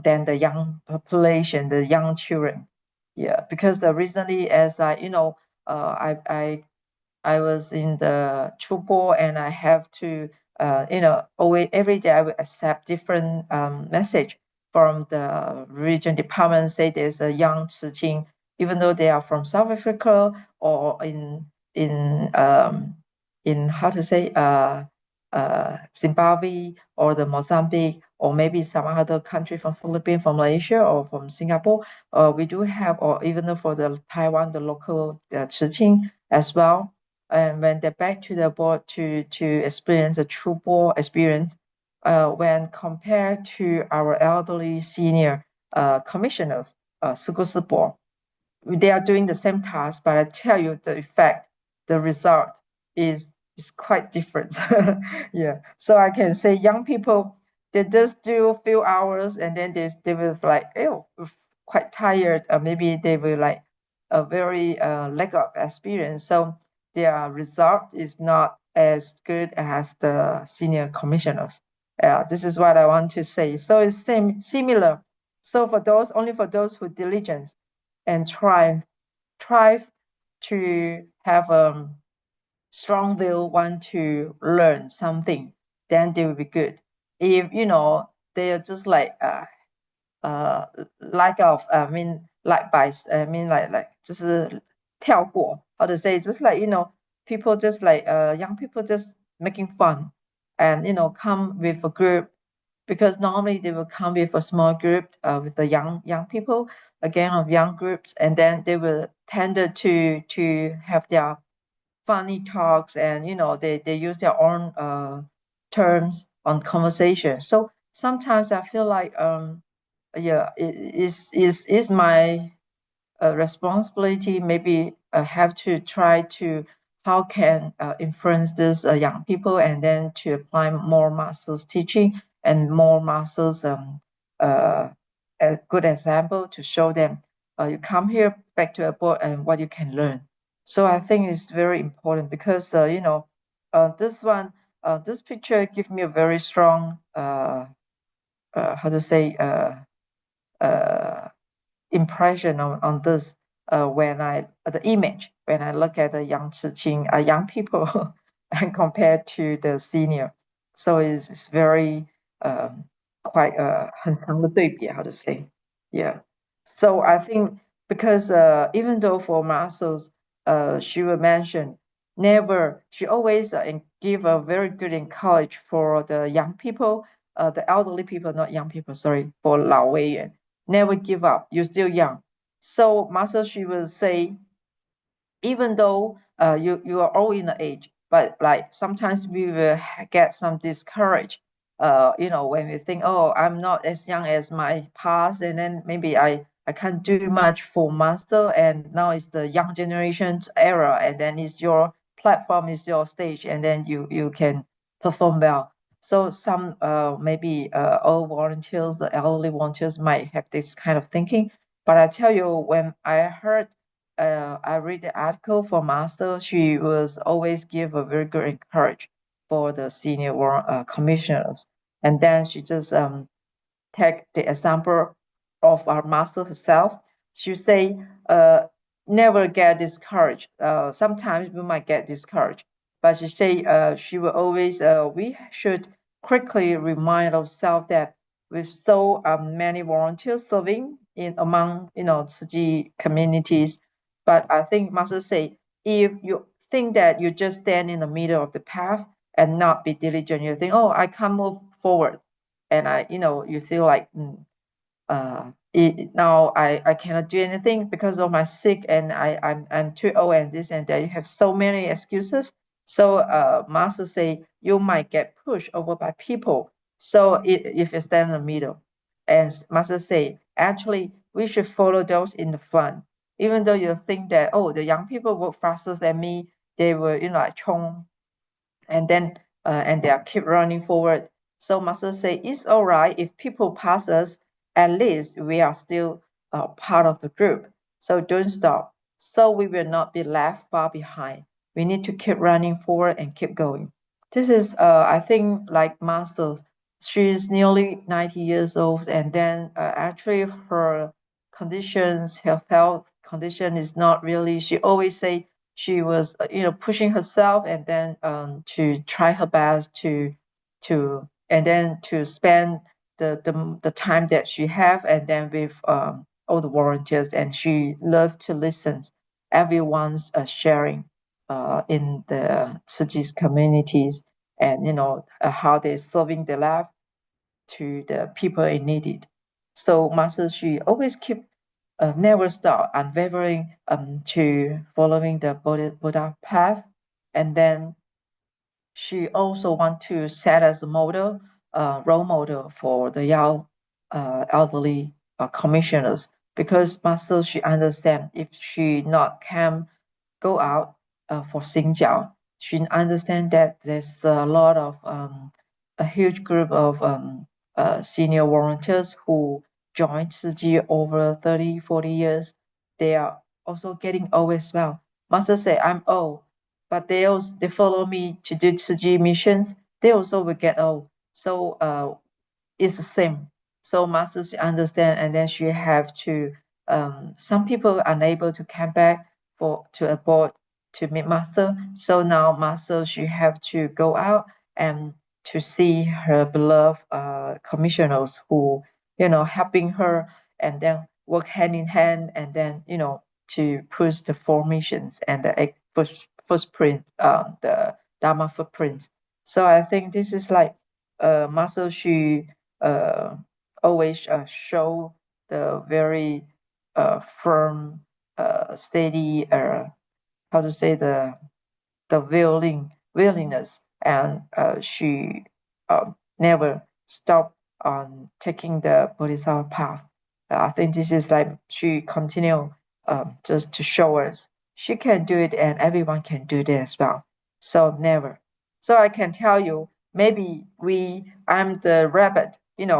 [SPEAKER 6] than the young population, the young children. Yeah, because recently, as I was in the Chupo and I have to, always every day I will accept different message from the region department. Say there's a young Chiqing, even though they are from South Africa or in how to say Zimbabwe or the Mozambique or maybe some other country from Philippines, from Malaysia or from Singapore. We do have, or even though for the Taiwan, the local Chiqing as well. And when they're back to the board to experience a true board experience, when compared to our elderly senior commissioners, Sukusi board, they are doing the same task, but I tell you the effect, the result is quite different. Yeah, so I can say young people, they just do a few hours and then they will like, oh, quite tired, or maybe they will like a very lack of experience. So their result is not as good as the senior commissioners. This is what I want to say. So it's similar. So for those, only for those who diligence and try to have a strong will, want to learn something, then they will be good. If they are just like lack of like by like 就是跳过 how to say, just like people just like young people just making fun and come with a group, because normally they will come with a small group with the young people, a gang of young groups, and then they will tend to have their funny talks, and they use their own terms on conversation. So sometimes I feel like yeah, it is my responsibility. Maybe I have to try to how can influence these young people, and then to apply more masters teaching and more masters a good example to show them you come here back to a board and what you can learn. So I think it's very important because this picture gives me a very strong how to say impression on this when the image when I look at the young young people and compared to the senior. So it's very quite 很长的对比, how to say. Yeah. So I think because even though for masters, she will mention never, she always give a very good encourage for the young people, the elderly people, not young people, sorry, for 老委员, never give up, you're still young. So master, she will say, even though you are all in the age, but like sometimes we will get some discouraged when we think, oh, I'm not as young as my past, and then maybe I can't do much for master, and now it's the young generation's era, and then it's your platform, is your stage, and then you can perform well. So some maybe old volunteers, the elderly volunteers might have this kind of thinking, but I tell you, when I heard I read the article for master. She was always give a very good encourage for the senior commissioners, and then she just take the example of our master herself. She say, never get discouraged. Sometimes we might get discouraged, but she say, she will always, we should quickly remind ourselves that with so many volunteers serving in among Tzu Chi communities. But I think master say, if you think that you just stand in the middle of the path and not be diligent, you think, oh, I can't move forward, and you feel like now I cannot do anything because of my sick, and I'm too old, and this and that. You have so many excuses. So master say you might get pushed over by people. So if you stand in the middle, and master say actually we should follow those in the front, even though you think that, oh, the young people work faster than me, they will like Chong, and then and they are keep running forward. So master say it's all right if people pass us, at least we are still part of the group. So don't stop. So we will not be left far behind. We need to keep running forward and keep going. This is I think like master. She's nearly 90 years old, and then actually her conditions, her health condition is not really. She always say she was pushing herself, and then to try her best and then to spend the time that she have, and then with all the volunteers, and she loved to listen everyone's sharing in the Tzu Chi's communities, and how they're serving the life to the people in needed. So master, she always keep never stop, unwavering to following the Buddha path. And then she also want to set as a model, role model for the young elderly commissioners, because master, she understand if she not can go out for Xinjiao, she understand that there's a lot of a huge group of senior volunteers who joined Tzu Chi over 30, 40 years. They are also getting old as well. Master say, I'm old, but they follow me to do Tzu Chi missions. They also will get old. So it's the same. So master, she understand, and then she have to. Some people unable to come back to abroad to meet master. So now master, she have to go out and to see her beloved commissioners who helping her, and then work hand in hand, and then to push the formations and the footprint, the Dharma footprints. So I think this is like master, she always show the very firm, steady, how to say, the willingness, and she never stopped on taking the Bodhisattva path. I think this is like she continue just to show us she can do it, and everyone can do it as well. So never. So I can tell you, maybe I'm the rabbit,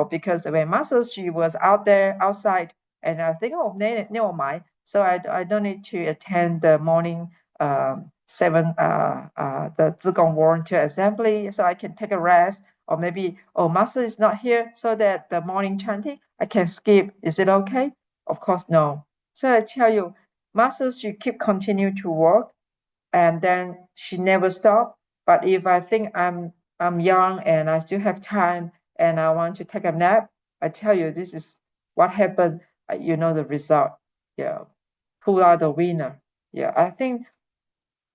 [SPEAKER 6] because when Master, she was out there outside, and I think, oh, never mind. So I don't need to attend the morning 7 the Zigong volunteer assembly, so I can take a rest, or maybe, oh, master is not here, so that the morning chanting I can skip. Is it okay? Of course, no. So I tell you, master, she keep continue to work, and then she never stop. But if I think I'm young and I still have time and I want to take a nap, I tell you, this is what happened. You know the result. Yeah, who are the winner? Yeah, I think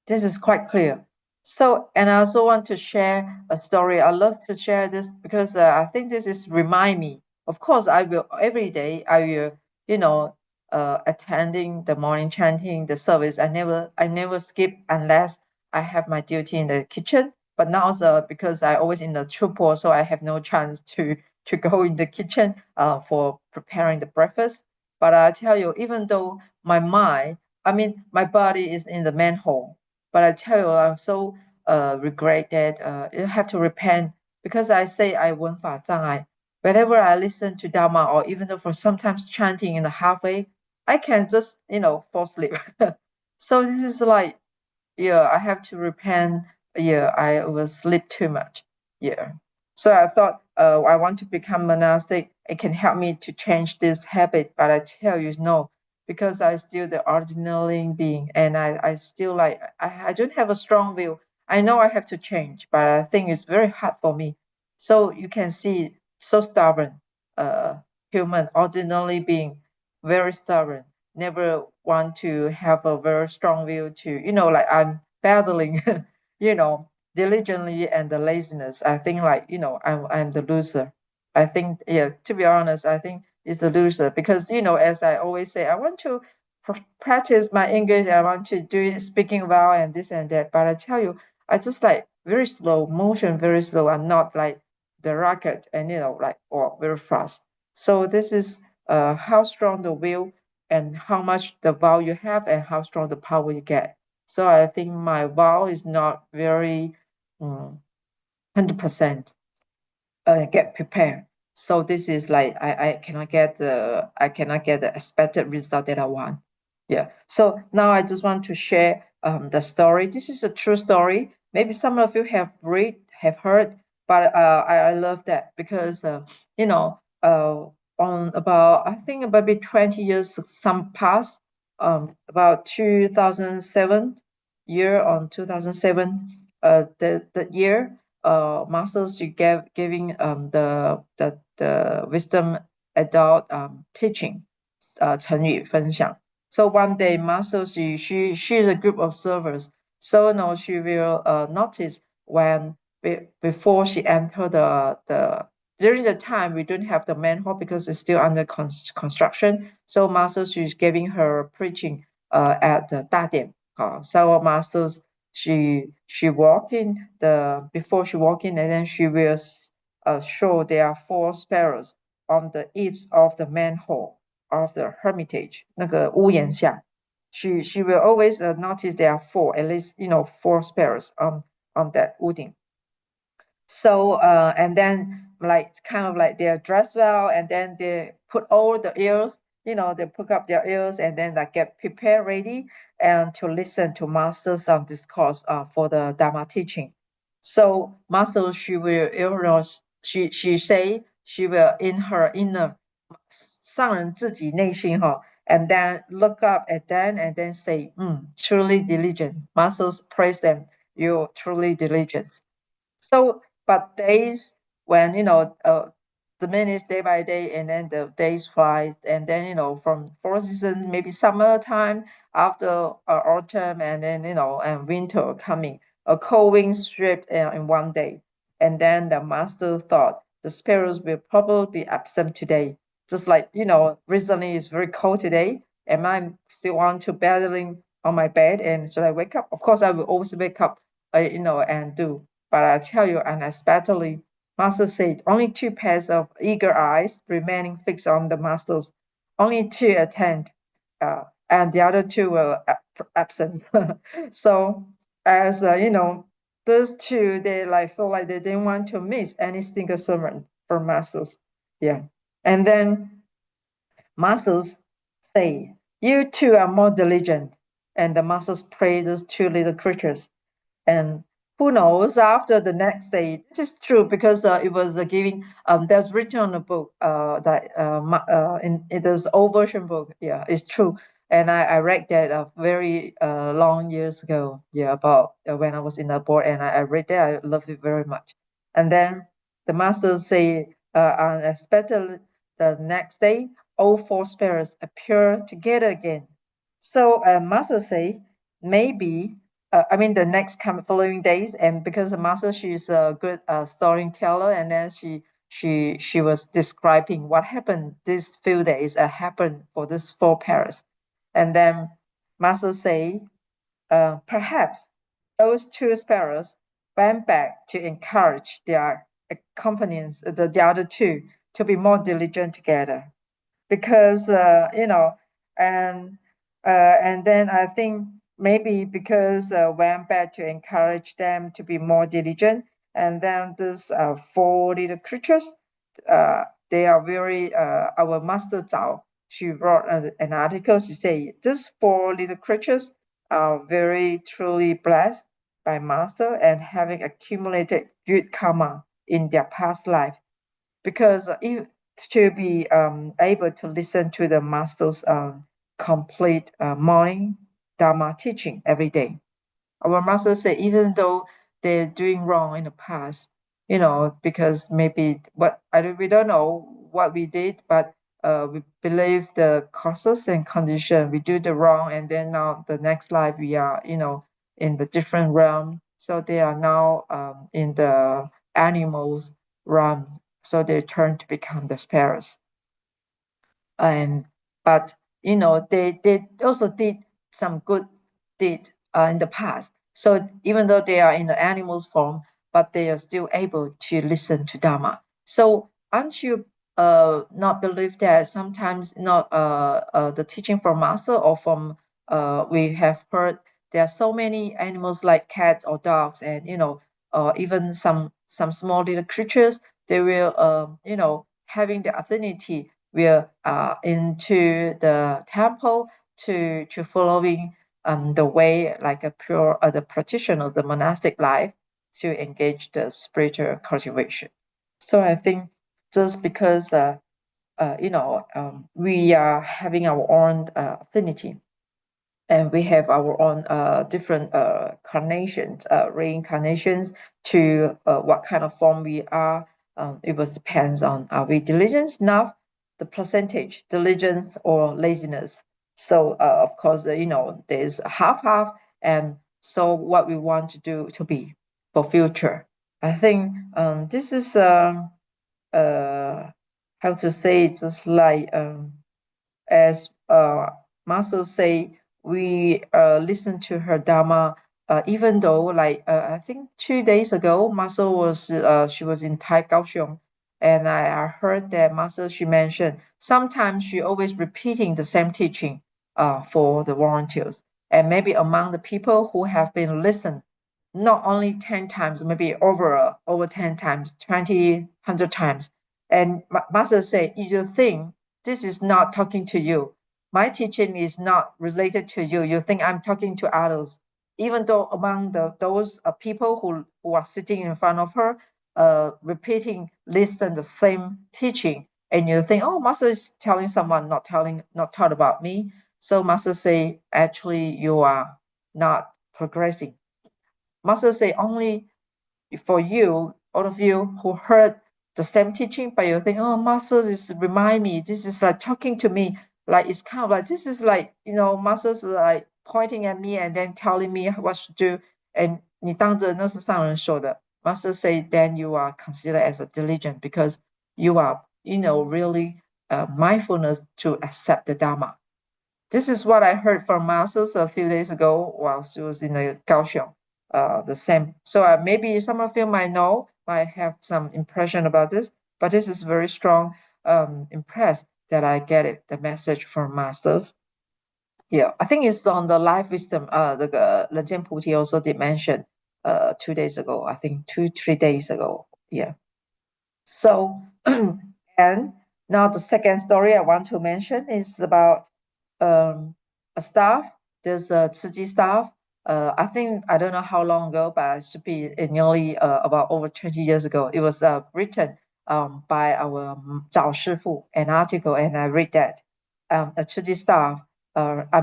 [SPEAKER 6] this is quite clear. So, and I also want to share a story. I love to share this because I think this is remind me. Of course, I will every day. I will, attending the morning chanting, the service. I never skip unless I have my duty in the kitchen. But now, because I always in the trooper, so I have no chance to go in the kitchen for preparing the breakfast. But I tell you, even though my body is in the manhole, but I tell you, I'm so regret that you have to repent, because I say I 文法障碍. Whenever I listen to Dharma, or even though for sometimes chanting in the halfway, I can just, fall asleep. So this is like, yeah, I have to repent. Yeah, I will sleep too much. Yeah. So I thought, I want to become monastic. It can help me to change this habit. But I tell you, no, because I still the ordinary being, and I still like, I don't have a strong will. I know I have to change, but I think it's very hard for me. So you can see, so stubborn, human, ordinary being, very stubborn, never want to have a very strong will to, like I'm battling, diligently and the laziness. I think like, I'm the loser. I think, yeah, to be honest, I think it's the loser because, as I always say, I want to practice my English. I want to do it speaking well and this and that. But I tell you, I just like very slow motion, very slow, and not like the rocket and, like, or very fast. So this is how strong the will and how much the vow you have and how strong the power you get. So I think my vow is not very 100% get prepared. So this is like I cannot get the expected result that I want. Yeah. So now I just want to share the story. This is a true story. Maybe some of you have heard, but I love that because you know on about I think maybe 20 years some past, about 2007 year on 2007, the year masters you giving the wisdom adult teaching 成语分享. So one day master she's a group observers. So now she will notice when before she enter the during the time we don't have the main hall because it's still under construction. So master she's giving her preaching at the 大殿. So masters she walk in before she walk in and then she will show there are 4 sparrows on the eaves of the main hall of the hermitage 那个屋檐下. She will always notice there are 4 at least 4 sparrows on that 屋顶. So and then like kind of like they're dressed well and then they put all the ears, they put up their ears and then like get prepared ready and to listen to masters discourse for the Dharma teaching. So master she will she say she will in her inner 上人自己内心哈 and then look up at them and then say, truly diligent. Masters praise them. You're truly diligent. So, but days when, the minutes day by day and then the days fly and then, from 4 seasons, maybe summertime after autumn and then, and winter coming, a cold wind swept in one day. And then the master thought the sparrows will probably be absent today. Just like, recently it's very cold today and I'm still want to battling on my bed and should I wake up? Of course, I will always wake up, and do. But I tell you, unexpectedly, Master said only 2 pairs of eager eyes remaining fixed on the masters. Only 2 attend, and the other 2 were absent. So, as those 2, they like felt like they didn't want to miss any single sermon from masters. Yeah, and then masters say, "You 2 are more diligent," and the masters praise those 2 little creatures. And who knows, after the next day, this is true because it was giving, there's written on the book that in it is old version book. Yeah, it's true. And I read that very long years ago. Yeah, about when I was in the board and I read that. I love it very much. And then the masters say, unexpectedly, the next day, all 4 sparrows appear together again. So master say, maybe I mean the next following days, and because the master she's a good storyteller, and then she was describing what happened these few days happened for these 4 pairs, and then master say perhaps those 2 sparrows went back to encourage their companions, the other 2, to be more diligent together, because and then I think maybe because went back to encourage them to be more diligent, and then this 4 little creatures, they are very our master Zhao she wrote an article. She said, these 4 little creatures are very truly blessed by Master and having accumulated good karma in their past life, because if to be able to listen to the Master's complete morning Dharma teaching every day. Our Master said, even though they're doing wrong in the past, because maybe we don't know what we did, but we believe the causes and condition, we do the wrong, and then now the next life we are, in the different realm. So they are now in the animals realm. So they turn to become the sparrows. But they also did some good deed in the past. So even though they are in the animals form, but they are still able to listen to Dharma. So aren't you not believe that sometimes not the teaching from Master or from we have heard there are so many animals like cats or dogs, and even some small little creatures, they will having the affinity will into the temple to following the way like a pure the practitioners, the monastic life, to engage the spiritual cultivation. So I think just because we are having our own affinity, and we have our own different carnations, reincarnations to what kind of form we are. It was depends on are we diligence enough, the percentage, diligence or laziness. So of course, there's half, and so what we want to do to be for future. I think this is how to say, it's just like as Master say, we listen to her Dharma, even though like I think 2 days ago, Master was she was in Kaohsiung, and I heard that Master, she mentioned sometimes she always repeating the same teaching for the volunteers, and maybe among the people who have been listened not only 10 times, maybe over 10 times, 20, 100 times. And Master say, you think this is not talking to you. My teaching is not related to you. You think I'm talking to others. Even though among those people who are sitting in front of her, repeating, listen the same teaching, and you think, oh, Master is telling someone, not taught about me. So Master say, actually, you are not progressing. Master say, only for you, all of you who heard the same teaching, but you think, oh, Master is remind me, this is like talking to me, like it's kind of like this is like, Master's like pointing at me and then telling me what to do, and 你当着那是上人说的. Master say, then you are considered as a diligent because you are, really mindfulness to accept the Dharma. This is what I heard from Masters a few days ago while she was in the Kaohsiung. The same. So maybe some of you might have some impression about this, but this is very strong impressed that I get it, the message from Masters. Yeah, I think it's on the life wisdom. The Lejen Puti also did mention 2 days ago, I think 2-3 days ago. Yeah. So and now the second story I want to mention is about a staff. There's a Tzu staff. I think I don't know how long ago, but it should be nearly about over 20 years ago. It was written by our Zhao Shifu, an article, and I read that a Tzu staff. I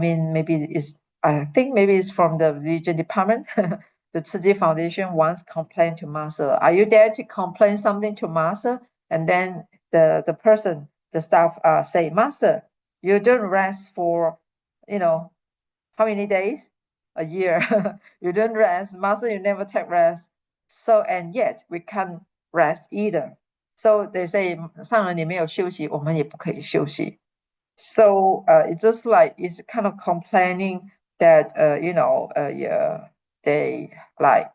[SPEAKER 6] think maybe it's from the religion department. The Tzu Foundation once complained to Master, are you there to complain something to Master? And then the person, the staff say, Master, you don't rest for, how many days? A year. You don't rest. Master, you never take rest. So, and yet we can't rest either. So they say, 上人你没有休息，我们也不可以休息. So it's just like, it's kind of complaining that, yeah, they like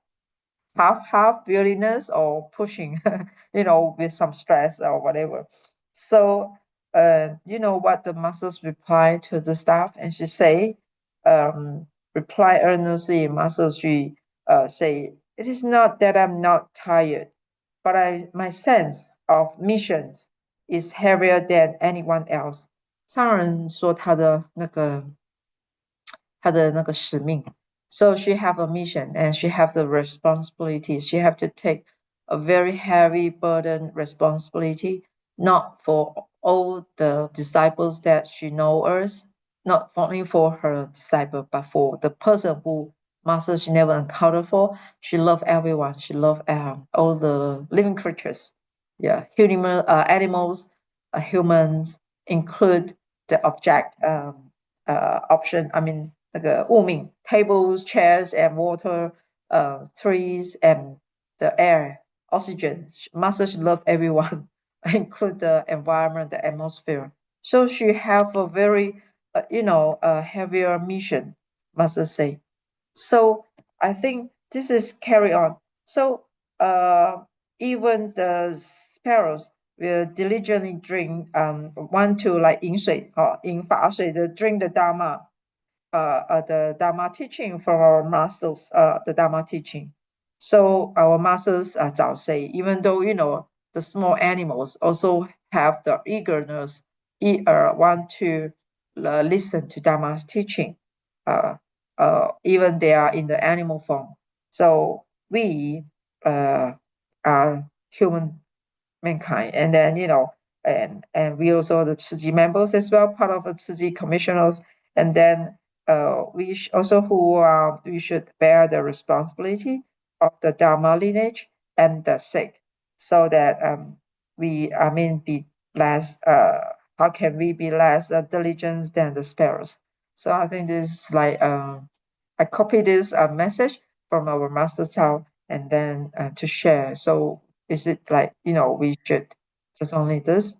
[SPEAKER 6] half willingness or pushing, with some stress or whatever. So, what the Master's reply to the staff, and she say, reply earnestly, Master, she say, it is not that I'm not tired, but my sense of missions is heavier than anyone else. 上人说她的那个使命。So she have a mission and she have the responsibility. She have to take a very heavy burden responsibility, not for all the disciples that she knows, not only for her disciple, but for the person who Master she never encountered for. She loved everyone. She loved all the living creatures. Yeah, human animals, humans, include the object option. I mean, 那个物命 tables, chairs, and water, trees, and the air, oxygen. Master she loved everyone, include the environment, the atmosphere. So she have a very, heavier mission, Master say. So I think this is carry on. So even the sparrows will diligently drink, want to like 饮水, 饮法水 to drink the Dharma teaching from our masters, the Dharma teaching. So our masters say, even though the small animals also have the eagerness, want to listen to Dharma's teaching, even they are in the animal form. So we are human mankind, and then and we also the Tzu Chi members as well, part of the Tzu Chi commissioners, and then we also we should bear the responsibility of the Dharma lineage and the sick, so that be less. How can we be less diligent than the sparrows? So I think this is like I copy this message from our master Tao and then to share. So is it like we should just only this?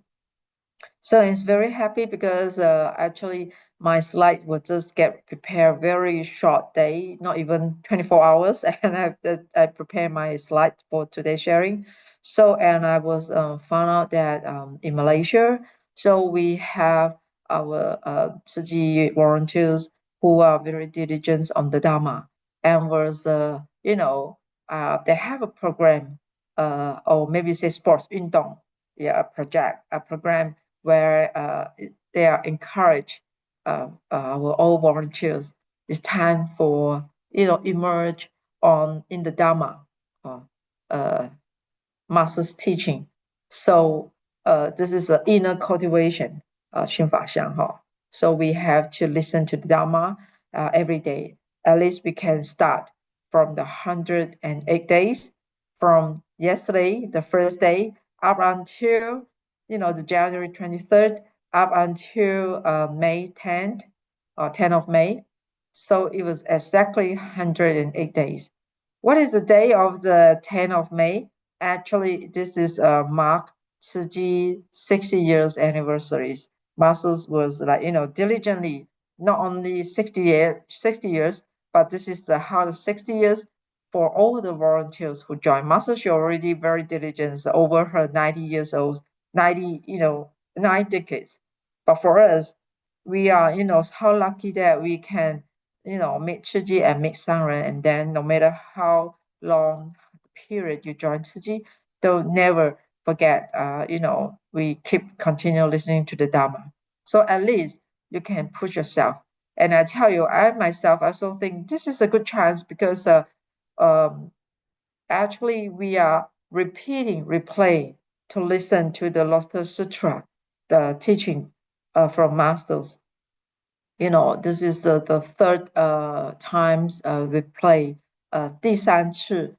[SPEAKER 6] So it's very happy because actually my slide will just get prepared very short day, not even 24 hours, and I prepare my slide for today's sharing. So and I was found out that in Malaysia, so we have our Tzu Chi volunteers who are very diligent on the Dharma, and was they have a program, or maybe say sports 运动, yeah, a program where they are encouraged, our all volunteers. It's time for emerge in the Dharma, master's teaching. So this is the inner cultivation, 熏法香哈. So we have to listen to the Dharma every day. At least we can start from the 108 days, from yesterday, the first day, up until the January 23rd, up until May 10th, or 10th of May. So it was exactly 108 days. What is the day of the 10th of May? Actually, this is Mark Tzu Chi 60 years anniversaries. Masters was like, diligently, not only 60 years, but this is the 60 years for all the volunteers who joined. Masters, she already very diligent, over her 90 years old, 9 decades. But for us, we are, how lucky that we can, meet Tzu Chi and meet Sangren, and then no matter how long period you join Tzu Chi, don't never forget, we keep continue listening to the Dharma. So at least you can push yourself. And I tell you, I myself also think this is a good chance because actually we are replay to listen to the Lotus Sutra, the teaching from masters. This is the third times we play 第三次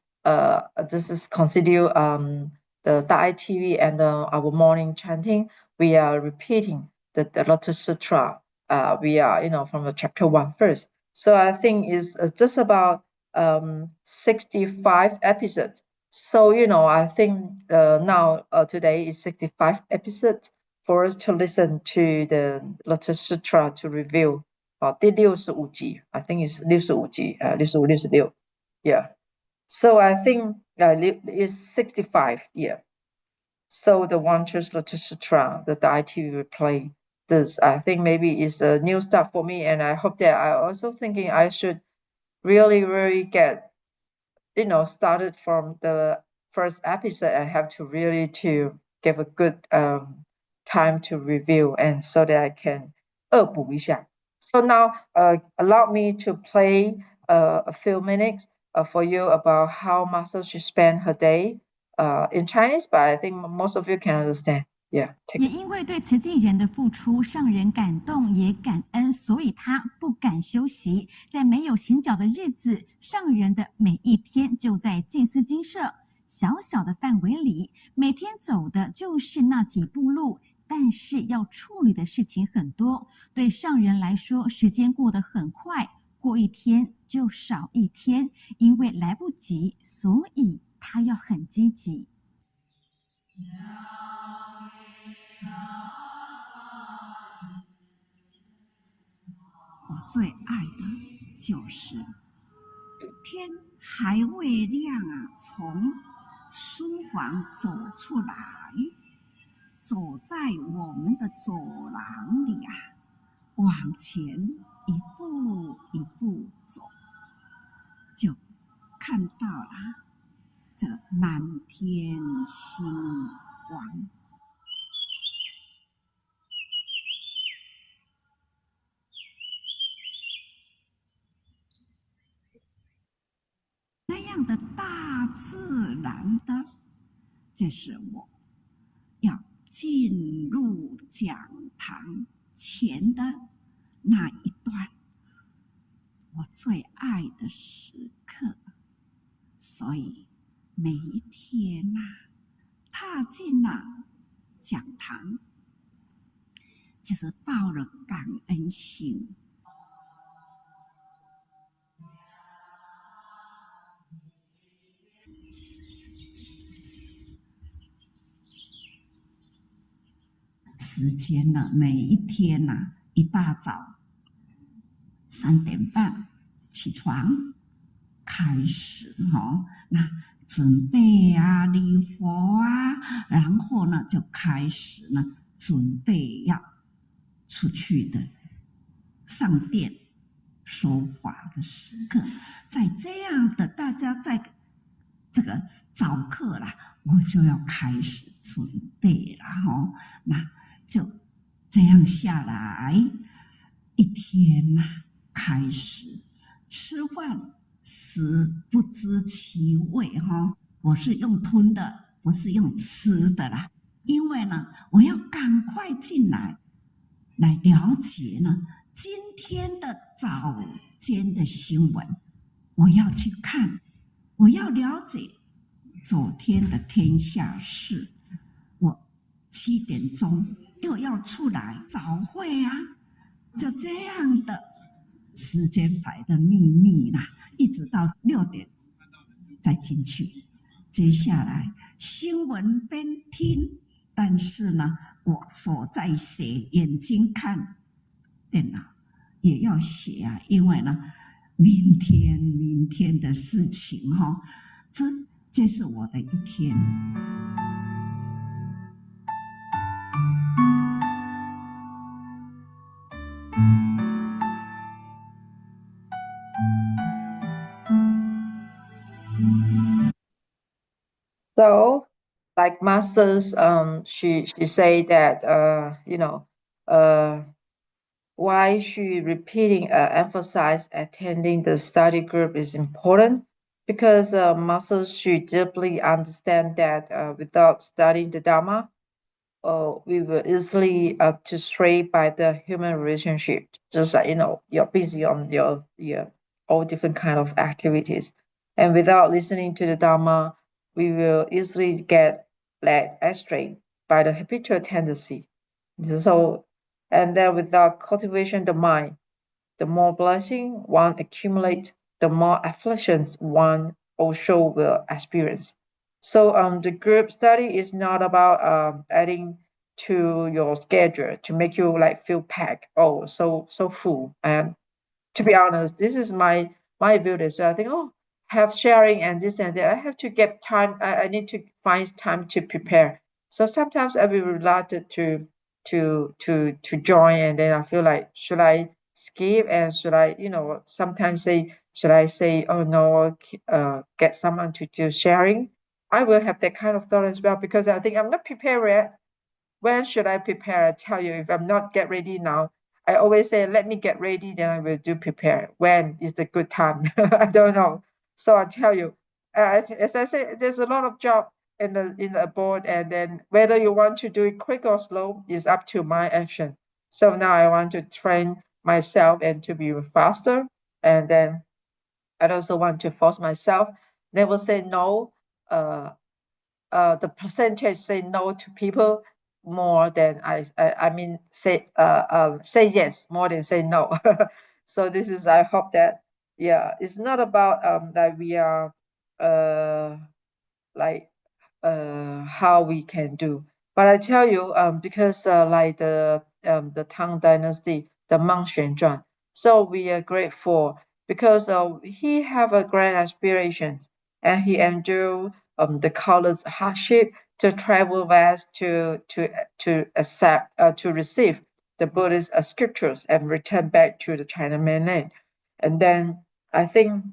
[SPEAKER 6] this is considered the Dai TV and our morning chanting. We are repeating the Lotus Sutra. We are from the chapter 1 first. So I think it's just about 65 episodes. So I think now today is 65 episodes for us to listen to the Lotus Sutra to review. 第65集 I think it's 65集 65 66 yeah. So I think it's 65 yeah. So the One Church Lotus Sutra, the ITV replay this, I think maybe is a new stuff for me, and I hope that I also thinking I should really get started from the first episode. I have to really to give a good time to review and so that I can 恶补一下. So now allow me to play a few minutes for you about how Master should spend her day in Chinese, but I think most of you can understand. Yeah,
[SPEAKER 7] 也因为对慈济人的付出让人感动也感恩，所以他不敢休息，在没有行脚的日子，上人的每一天就在静思精舍小小的范围里，每天走的就是那几步路，但是要处理的事情很多，对上人来说，时间过得很快，过一天就少一天，因为来不及，所以他要很积极。我最爱的就是天还未亮啊，从书房走出来，走在我们的走廊里啊，往前一步一步走，就看到了这满天星光。那样的大自然的，这是我要进入讲堂前的那一段，我最爱的时刻。所以每一天踏进了讲堂，就是抱了感恩心。时间呢，每一天一大早3点半起床，开始那准备礼佛然后呢就开始呢准备要出去的上殿说法的时刻，在这样的大家在这个早课我就要开始准备了那就这样下来，一天开始吃饭时不知其味我是用吞的，不是用吃的啦。因为呢，我要赶快进来了解呢今天的早间的新闻，我要去看，我要了解昨天的天下事。我7点钟又要出来早会就这样的时间摆的秘密一直到6点再进去。接下来新闻边听，但是呢，我手在写，眼睛看电脑也要写因为呢，明天的事情这是我的一天。
[SPEAKER 6] So, like Masters, she say that why she repeating emphasize attending the study group is important because Masters she deeply understand that without studying the Dharma, we will easily to stray by the human relationship. Just like you're busy on your all different kind of activities, and without listening to the Dharma, we will easily get led astray by the habitual tendency. So, and then without cultivation the mind, the more blessing one accumulates, the more afflictions one also will experience. So the group study is not about adding to your schedule to make you like feel packed, so full. And to be honest, this is my view as well. I think have sharing and this and that. I have to get time. I need to find time to prepare. So sometimes I will reluctant to join, and then I feel like should I skip and should I sometimes say should I say oh no get someone to do sharing. I will have that kind of thought as well because I think I'm not prepared yet. when should I prepare? I tell you, if I'm not get ready now, I always say, let me get ready, then I will do prepare. When is the good time? I don't know. So I tell you, as I said, there's a lot of job in the board, and then whether you want to do it quick or slow is up to my action. So now I want to train myself and to be faster, and then I also want to force myself never say no. The percentage say no to people more than I mean say yes more than say no. So this is, I hope that, yeah, it's not about that we are like how we can do. But I tell you, because like the Tang Dynasty, the Mang Xuanzhuan, so we are grateful because he have a grand aspiration, and he endured the countless hardship to travel west to accept to receive the Buddhist scriptures and return back to the China mainland. And then I think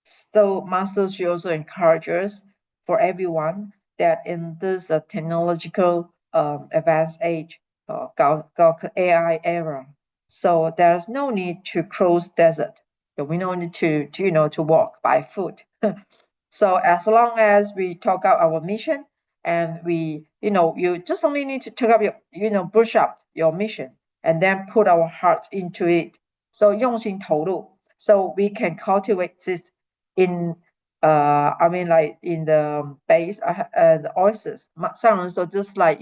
[SPEAKER 6] so masters should also encourage us for everyone that in this technological advanced age, AI era, so there's no need to cross desert. So we don't need to walk by foot. So as long as we talk out our mission, and you just only need to talk up brush up your mission, and then put our hearts into it. So 用心投入, so we can cultivate this in I mean, like in the base the oasis. So just like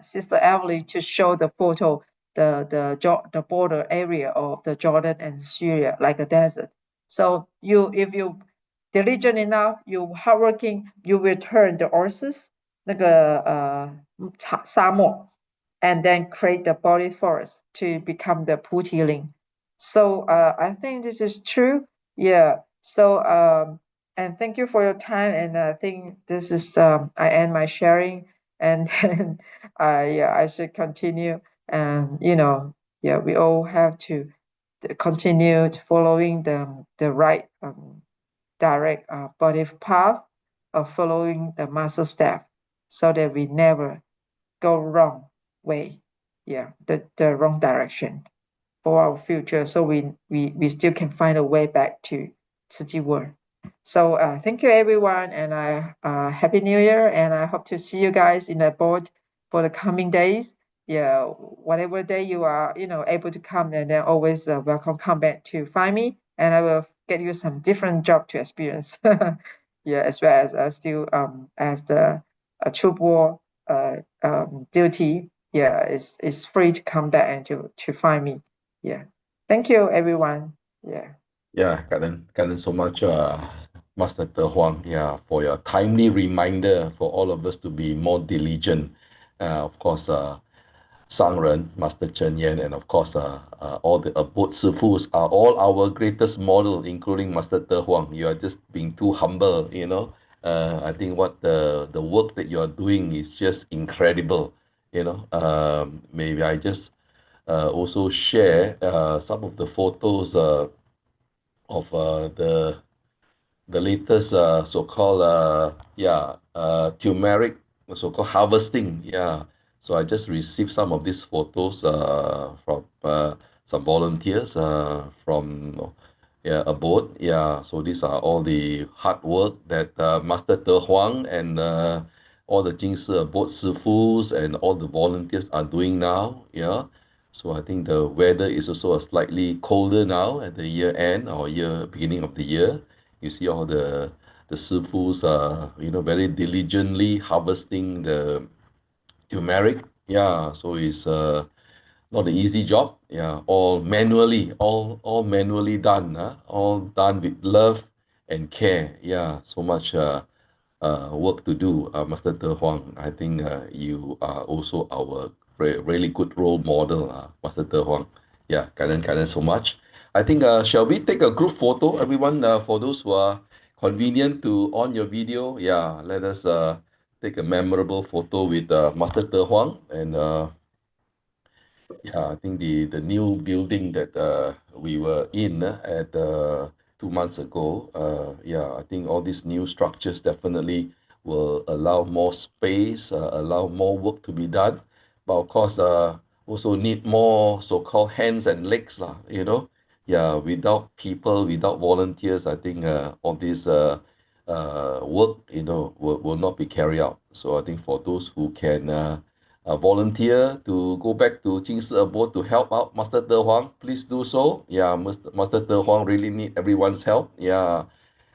[SPEAKER 6] Sister Avaley to show the photo, the border area of the Jordan and Syria, like a desert. So if you diligent enough, you hardworking, you will turn the oasis 那个沙漠, and then create the body forest to become the Putiling. So I think this is true. Yeah. So and thank you for your time. And I think this is I end my sharing, and then I should continue. And yeah, we all have to continue following the right direct body path of following the master step, so that we never go wrong way. Yeah, the wrong direction for our future, so we still can find a way back to Tzu world. So thank you everyone, and happy new year, and I hope to see you guys in the board for the coming days. Yeah, whatever day you are able to come, and then always welcome, come back to find me, and I will get you some different job to experience. Yeah, as well as still as the troop war duty. Yeah, it's free to come back and to find me. Yeah. Thank you, everyone. Yeah.
[SPEAKER 4] Yeah, Karen, so much, Master Te Huang, yeah, for your timely reminder for all of us to be more diligent. Of course, Sangren, Master Chen Yan, and of course, all the abode Sifus are all our greatest model, including Master Te Huang. You are just being too humble, I think what the work that you are doing is just incredible, maybe I just also share some of the photos of the latest so-called turmeric so-called harvesting. Yeah, so I just received some of these photos from some volunteers from abode. Yeah, so these are all the hard work that Master Te Huang and all the Jingsi abode Sifus and all the volunteers are doing now. Yeah. So I think the weather is also a slightly colder now at the year end or beginning of the year. You see all the sifus very diligently harvesting the turmeric. Yeah, so it's not an easy job. Yeah, all manually done. All done with love and care. Yeah, so much work to do, Master Te Huang. I think you are also our really good role model, Master Te Huang. Yeah, Karen, so much. I think, shall we take a group photo, everyone, for those who are convenient to on your video? Yeah, let us take a memorable photo with Master Te Huang. And yeah, I think the new building that we were in at 2 months ago, yeah, I think all these new structures definitely will allow more space, allow more work to be done. But of course, also need more so-called hands and legs, lah. Yeah, without people, without volunteers, I think all this work, will not be carried out. So I think for those who can volunteer to go back to Ching boat to help out Master De Huang, please do so. Yeah, Master De Huang really need everyone's help. Yeah,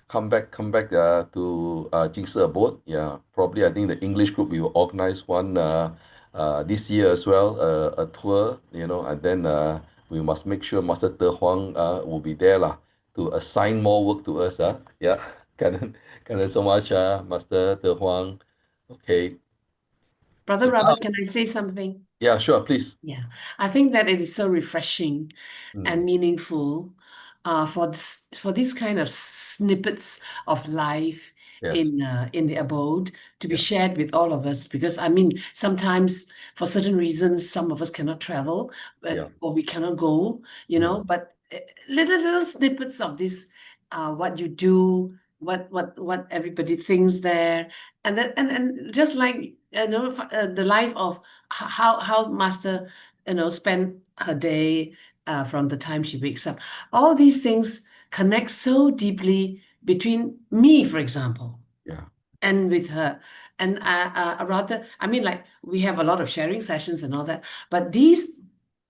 [SPEAKER 4] come back to Ching boat. Yeah, probably I think the English group will organize one this year as well, a tour. And then we must make sure Master De Huang will be there lah to assign more work to us. Yeah, 感恩 so much, Master De Huang. Okay.
[SPEAKER 8] Brother
[SPEAKER 4] So
[SPEAKER 8] Robert, can I say something?
[SPEAKER 4] yeah, sure, please.
[SPEAKER 8] Yeah, I think that it is so refreshing and
[SPEAKER 4] Mm,
[SPEAKER 8] meaningful for these kind of snippets of life
[SPEAKER 4] yes.
[SPEAKER 8] in the abode to be
[SPEAKER 4] Yeah.
[SPEAKER 8] shared with all of us. Because I mean, sometimes for certain reasons, some of us cannot travel,
[SPEAKER 4] Yeah.
[SPEAKER 8] or we cannot go, But little snippets of this, what you do, what everybody thinks there, and then and just like the life of how Master spend her day from the time she wakes up. All these things connect so deeply between me, for example,
[SPEAKER 4] Yeah.
[SPEAKER 8] and with her. And rather, I mean, like we have a lot of sharing sessions and all that, but these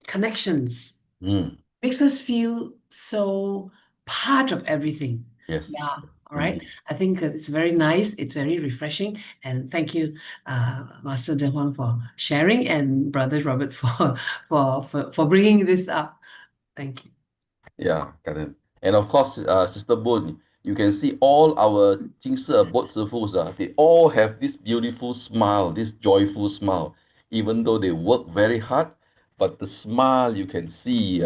[SPEAKER 8] connections
[SPEAKER 4] Mm,
[SPEAKER 8] makes us feel so part of everything.
[SPEAKER 4] yes.
[SPEAKER 8] Yeah.
[SPEAKER 4] Yes,
[SPEAKER 8] All right.
[SPEAKER 4] indeed.
[SPEAKER 8] I think that it's very nice. It's very refreshing. And thank you, Master De Huang, for sharing, and Brother Robert for bringing this up. Thank you.
[SPEAKER 4] Yeah, Karen. And of course, Sister Boon, you can see all our Jingse boat sifus, they all have this beautiful smile, this joyful smile, even though they work very hard, but the smile you can see,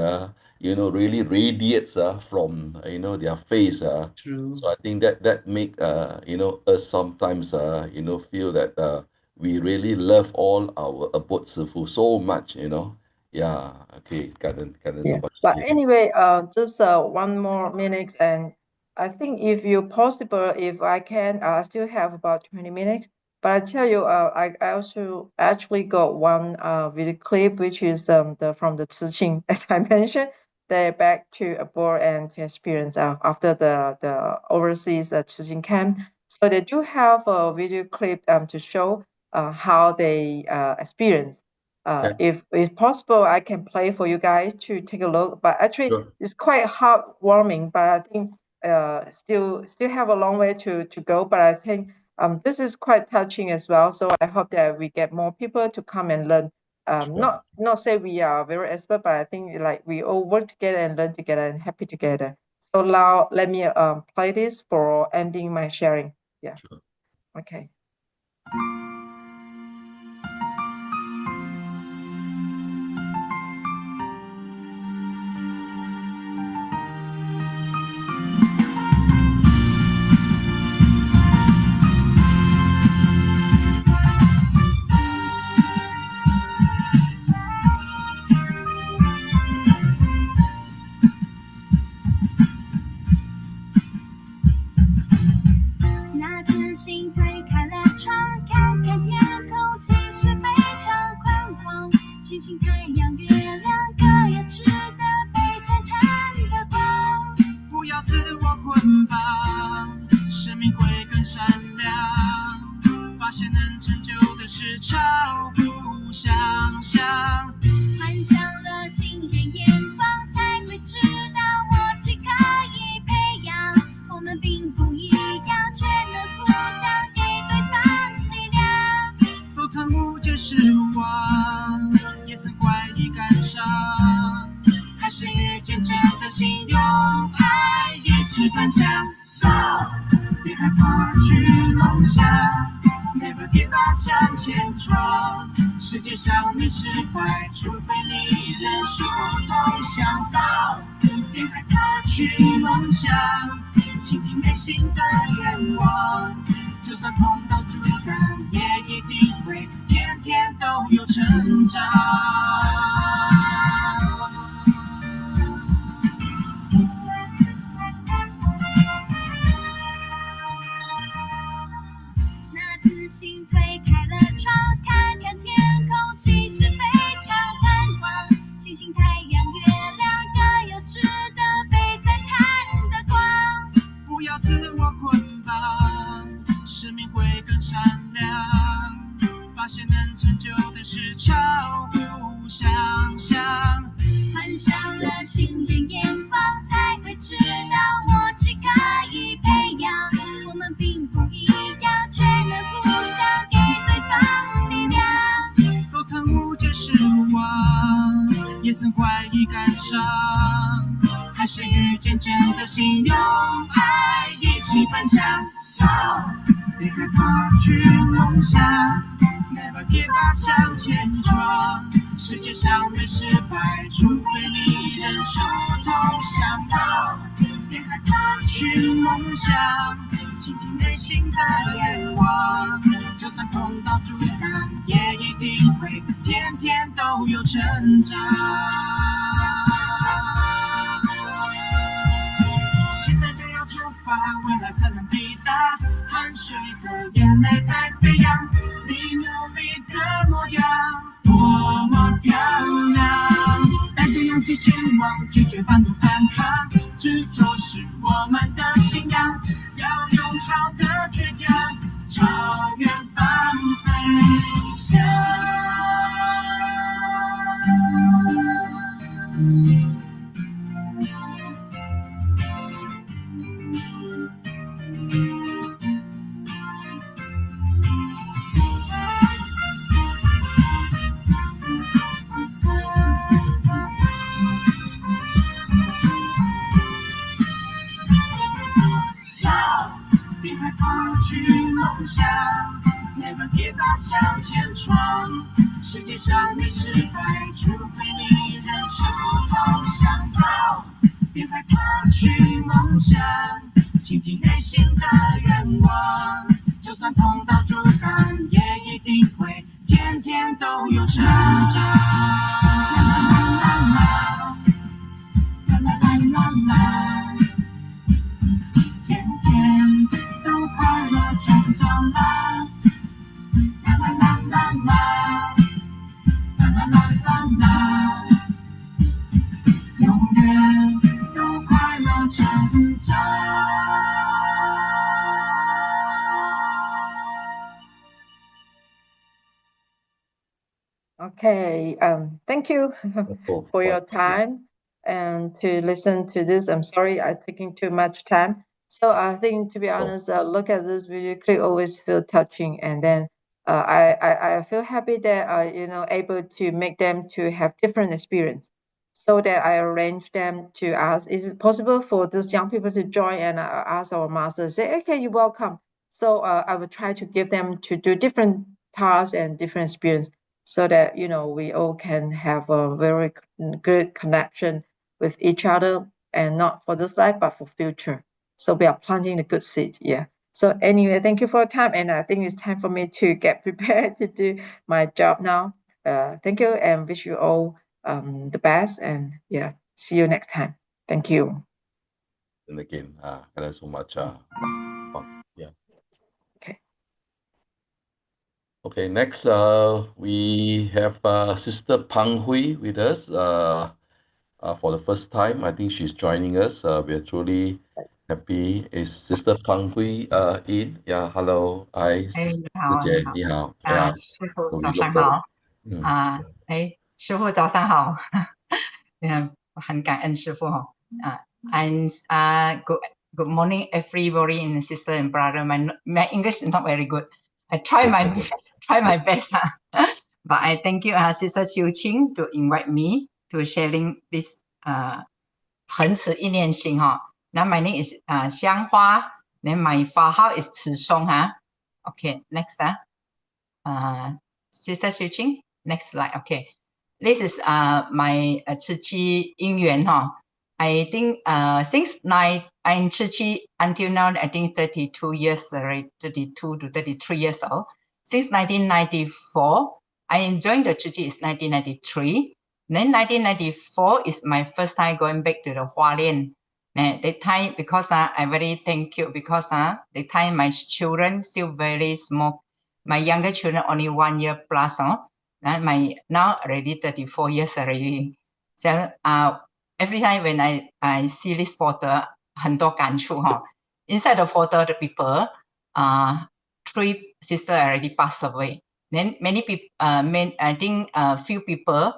[SPEAKER 4] really radiates from, their face.
[SPEAKER 8] True.
[SPEAKER 4] So I think that make, us sometimes, feel that we really love all our boat sifu so much, Yeah, okay, Karen so
[SPEAKER 6] Yeah.
[SPEAKER 4] much.
[SPEAKER 6] But
[SPEAKER 4] Yeah.
[SPEAKER 6] anyway, just one more minute, and I think if you possible, if I can, I still have about 20 minutes. But I tell you, I also actually got one video clip, which is from the Ching, as I mentioned, they're back to abroad and to experience after the overseas Ching camp. So they do have a video clip to show how they experience.
[SPEAKER 4] Okay.
[SPEAKER 6] If possible, I can play for you guys to take a look. But actually,
[SPEAKER 4] Sure.
[SPEAKER 6] it's quite heartwarming. But I think still have a long way to go. But I think this is quite touching as well. So I hope that we get more people to come and learn.
[SPEAKER 4] Sure.
[SPEAKER 6] Not say we are very expert, but I think like we all work together and learn together and happy together. So now let me play this for ending my sharing. Yeah.
[SPEAKER 4] Sure.
[SPEAKER 6] Okay.
[SPEAKER 9] 开了窗，看看天空，其实非常宽广。星星、太阳、月亮各有值得被赞叹的光。
[SPEAKER 10] 不要自我捆绑，生命会更闪亮。发现能成就的事超乎想象。
[SPEAKER 9] 换上了新的眼光，才会知道默契可以培养。我们并不一样，却能互相给对方力量。
[SPEAKER 10] 都曾误解失望，也曾怀疑感伤，还是遇见真的心，用爱一起分享。别害怕去梦想 ，Never give up 向前闯。世界上没失败，除非你认输投降到。别害怕去梦想，倾听内心的愿望。就算碰到阻挡，也一定会天天都有成长。现在就要出发，未来才能抵达。汗水和眼泪在飞扬，你努力的模样多么漂亮。带着勇气前往，拒绝半途反抗。执着是我们的信仰，要用好的倔强，朝远方飞翔。别害怕去梦想 ，Never give up 向前闯。世界上没失败，除非你认输投降到。别害怕去梦想，倾听内心的愿望。就算碰到阻挡，也一定会天天都有成长。啦啦啦啦啦，天天都快乐成长啦！啦啦啦啦啦，啦啦啦啦啦，永远都快乐成长。
[SPEAKER 6] Okay, thank you for your time and to listen to this. I'm sorry I'm taking too much time. So I think, to be honest, look at this video clip always feel touching, and then I feel happy that able to make them to have different experience. So that I arranged them to ask, is it possible for these young people to join? And I ask our master, say, okay, you're welcome. So I will try to give them to do different tasks and different experience, so that we all can have a very good connection with each other, and not for this life but for future. So we are planting the good seed. Yeah. So anyway, thank you for your time, and I think it's time for me to get prepared to do my job now. Thank you, and wish you all the best, and yeah, see you next time. Thank you.
[SPEAKER 4] And again, thank you so much. Yeah.
[SPEAKER 6] Okay.
[SPEAKER 4] Okay, next we have Sister Pang Hui with us for the first time. I think she's joining us. We are truly happy. Is Sister Pang Hui in? Yeah, hello. Hi,
[SPEAKER 11] 你好，
[SPEAKER 4] 师姐，你好。
[SPEAKER 11] 啊，
[SPEAKER 4] Yeah,
[SPEAKER 11] 师傅
[SPEAKER 4] so
[SPEAKER 11] 早
[SPEAKER 4] we
[SPEAKER 11] 上
[SPEAKER 4] look
[SPEAKER 11] 好
[SPEAKER 4] forward.
[SPEAKER 11] 师傅早上好，我很感恩师傅and good morning everybody and sister and brother. My English is not very good. I try my best but I thank you Sister Ching to invite me to sharing this 恒慈一念心Now my name is 香花 then my Fahao is 慈松Okay, next Sister Ching, next slide. Okay, this is my 慈济因缘I think since I'm 慈济 until now I think 32 years already, 32 to 33 years old. Since 1994, I joined the 慈济is 1993. Then 1994 is my first time going back to the Hualien. That time because I very thank you because that time my children still very small. My younger children only 1 year plus, and my now already 34 years already. So every time when I see this photo, 很多感触哈。Inside the photo, the people, 3 sisters already passed away. Then many people, I think few people,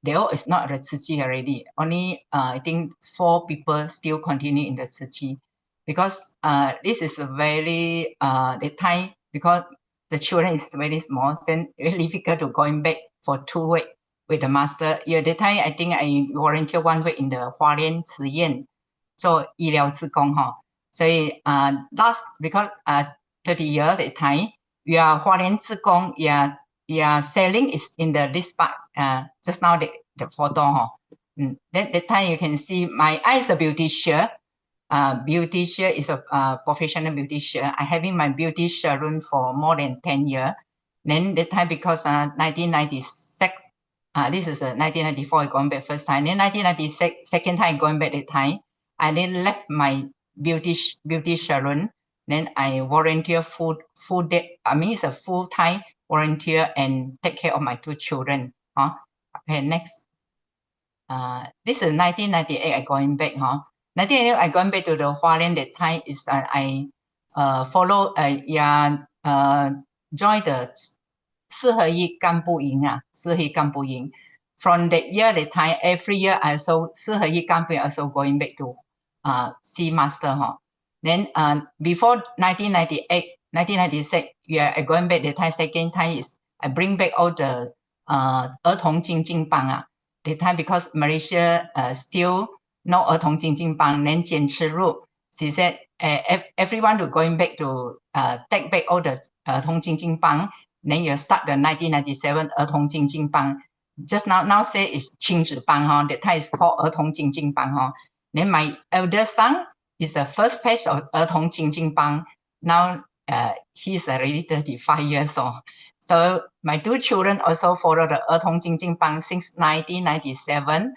[SPEAKER 11] they all is not the Tzu Chi already. Only I think 4 people still continue in the Tzu Chi, because this is a very the time, because the children is very small, then very difficult to going back for 2 weeks with the master. Yeah, the time I think I volunteer 1 week in the Hualien 慈院做医疗志工哈。所以last because 30 years that time, we are Hualien 志工 yeah, selling is in the this part just now the photo ha. That time you can see my eyes a beautician. Beautician is a professional beautician. I having my beauty salon for more than 10 years. Then that time because 1996, this is 1994 I going back first time. Then 1996 second time going back that time. I then left my beauty salon. Then I volunteer full day. I mean it's a full time volunteer and take care of my 2 children. Okay, next. This is 1998 I going back. 1998 I going back to the Hualien. That time is I follow join the 四合一干部营四合一干部营. From that year, that time every year I also 四合一干部营 also going back to see master Then before 1998, 1996, yeah, I going back. The time second time is I bring back all the 儿童精进班The time because Malaysia still no 儿童精进班 then 坚持入 she said everyone to going back to take back all the 儿童精进班 then you start the 1997 儿童精进班 just now say is 亲子班that time is called 儿童精进班Then my elder son is the first batch of 儿童精进班 now he's already 35 years old. So my 2 children also follow the 儿童精进班 since 1997.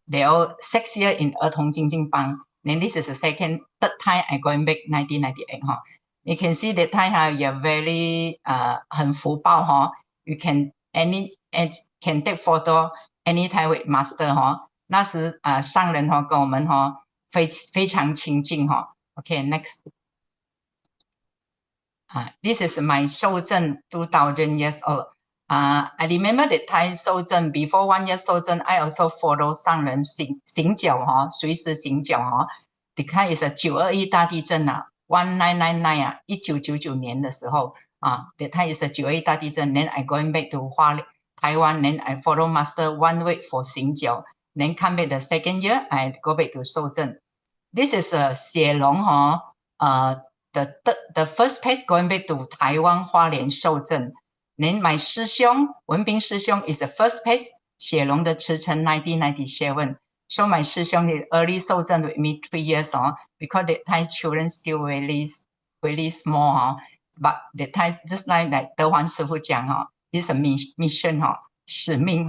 [SPEAKER 11] They all 6 years in 儿童精进班 Then this is the third time I going back 1998 You can see that time you're very 很福报You can can take photo anytime with master 那时上人跟我们非常亲近Okay, next. This is my 受证 2000 years old. I remember the time 受证 before 1 year 受证 I also follow 上人行脚随时行脚The time is 921大地震1999 1999年的时候The time is 921大地震 Then I going back to Taiwan. Then I follow master 1 week for 行脚 Then come back the second year I go back to 受证 This is 血龙the first place going back to Taiwan Hualien 受证 Then my 师兄文彬师兄 is the first place 血龙的慈城 1997 So my 师兄 is early 受证 with me 3 years because the Thai children still really small but the Thai just like 德华师父讲is a mission 使命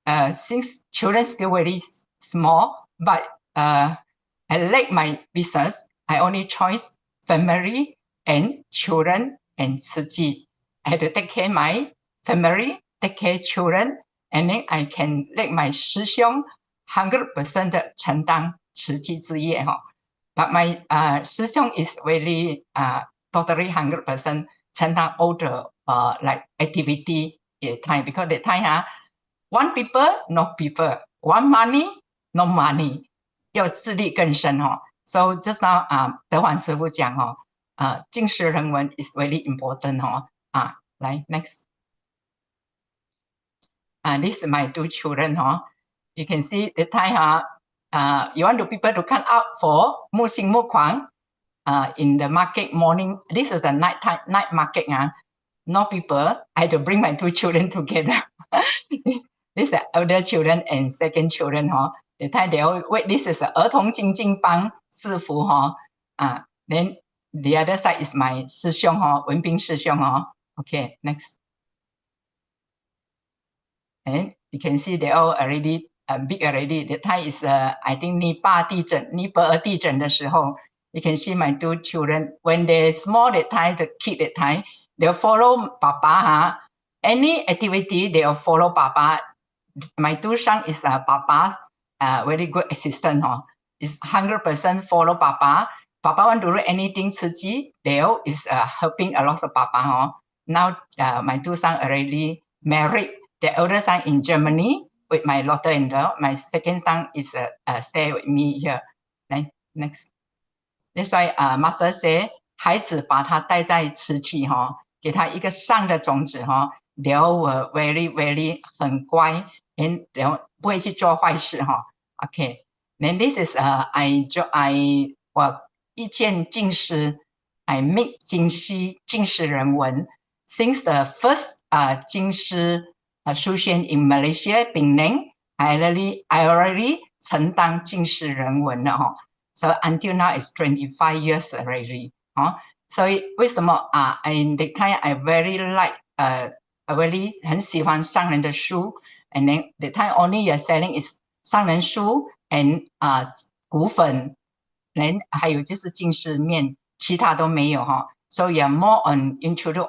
[SPEAKER 11] since children still really small but I like my business I only choose family and children and Tzu Chi. I have to take care my family, take care children, and then I can let my 师兄 100% 的承担慈济之业But my 师兄 is really totally 100% 承担 all the like activity at time because the time one people no people, one money no money. 要自力更生So just now 德华师父讲敬事人文 is very important来 next. This is my 2 children You can see the time you want the people to come out for 木星木狂 in the market morning. This is a night market no people. I had to bring my 2 children together. This is elder children and second children The time they all wait. This is 儿童精进班师父Then the other side is my 师兄文彬师兄Okay, next. And you can see they all already big already. The time is I think 尼泊尔地震的时候 You can see my 2 children when they small that time the kid that time they'll follow Papa. Any activity, they'll follow Papa. My two sons is Papa's very good assistant. Is 100% follow Papa. Papa want to do anything 刺激, they'll is helping a lot of Papa. Now my two sons already married. The elder son in Germany with my daughter-in-law. My second son is stay with me here. Next. That's why Master say, 孩子把他带在瓷器给他一个善的种子they will very 很乖 and 不会去做坏事Okay. Then this is I 一见进师 I make 进士人文 since the first 进师书轩 in Malaysia Penang I already 承当进士人文了So until now it's 25 years already. So 为什么that time I very like really 很喜欢上人的书 and then the time only you're selling is 上人书 and 骨粉 then 还有就是净师面其他都没有So you're more on introduce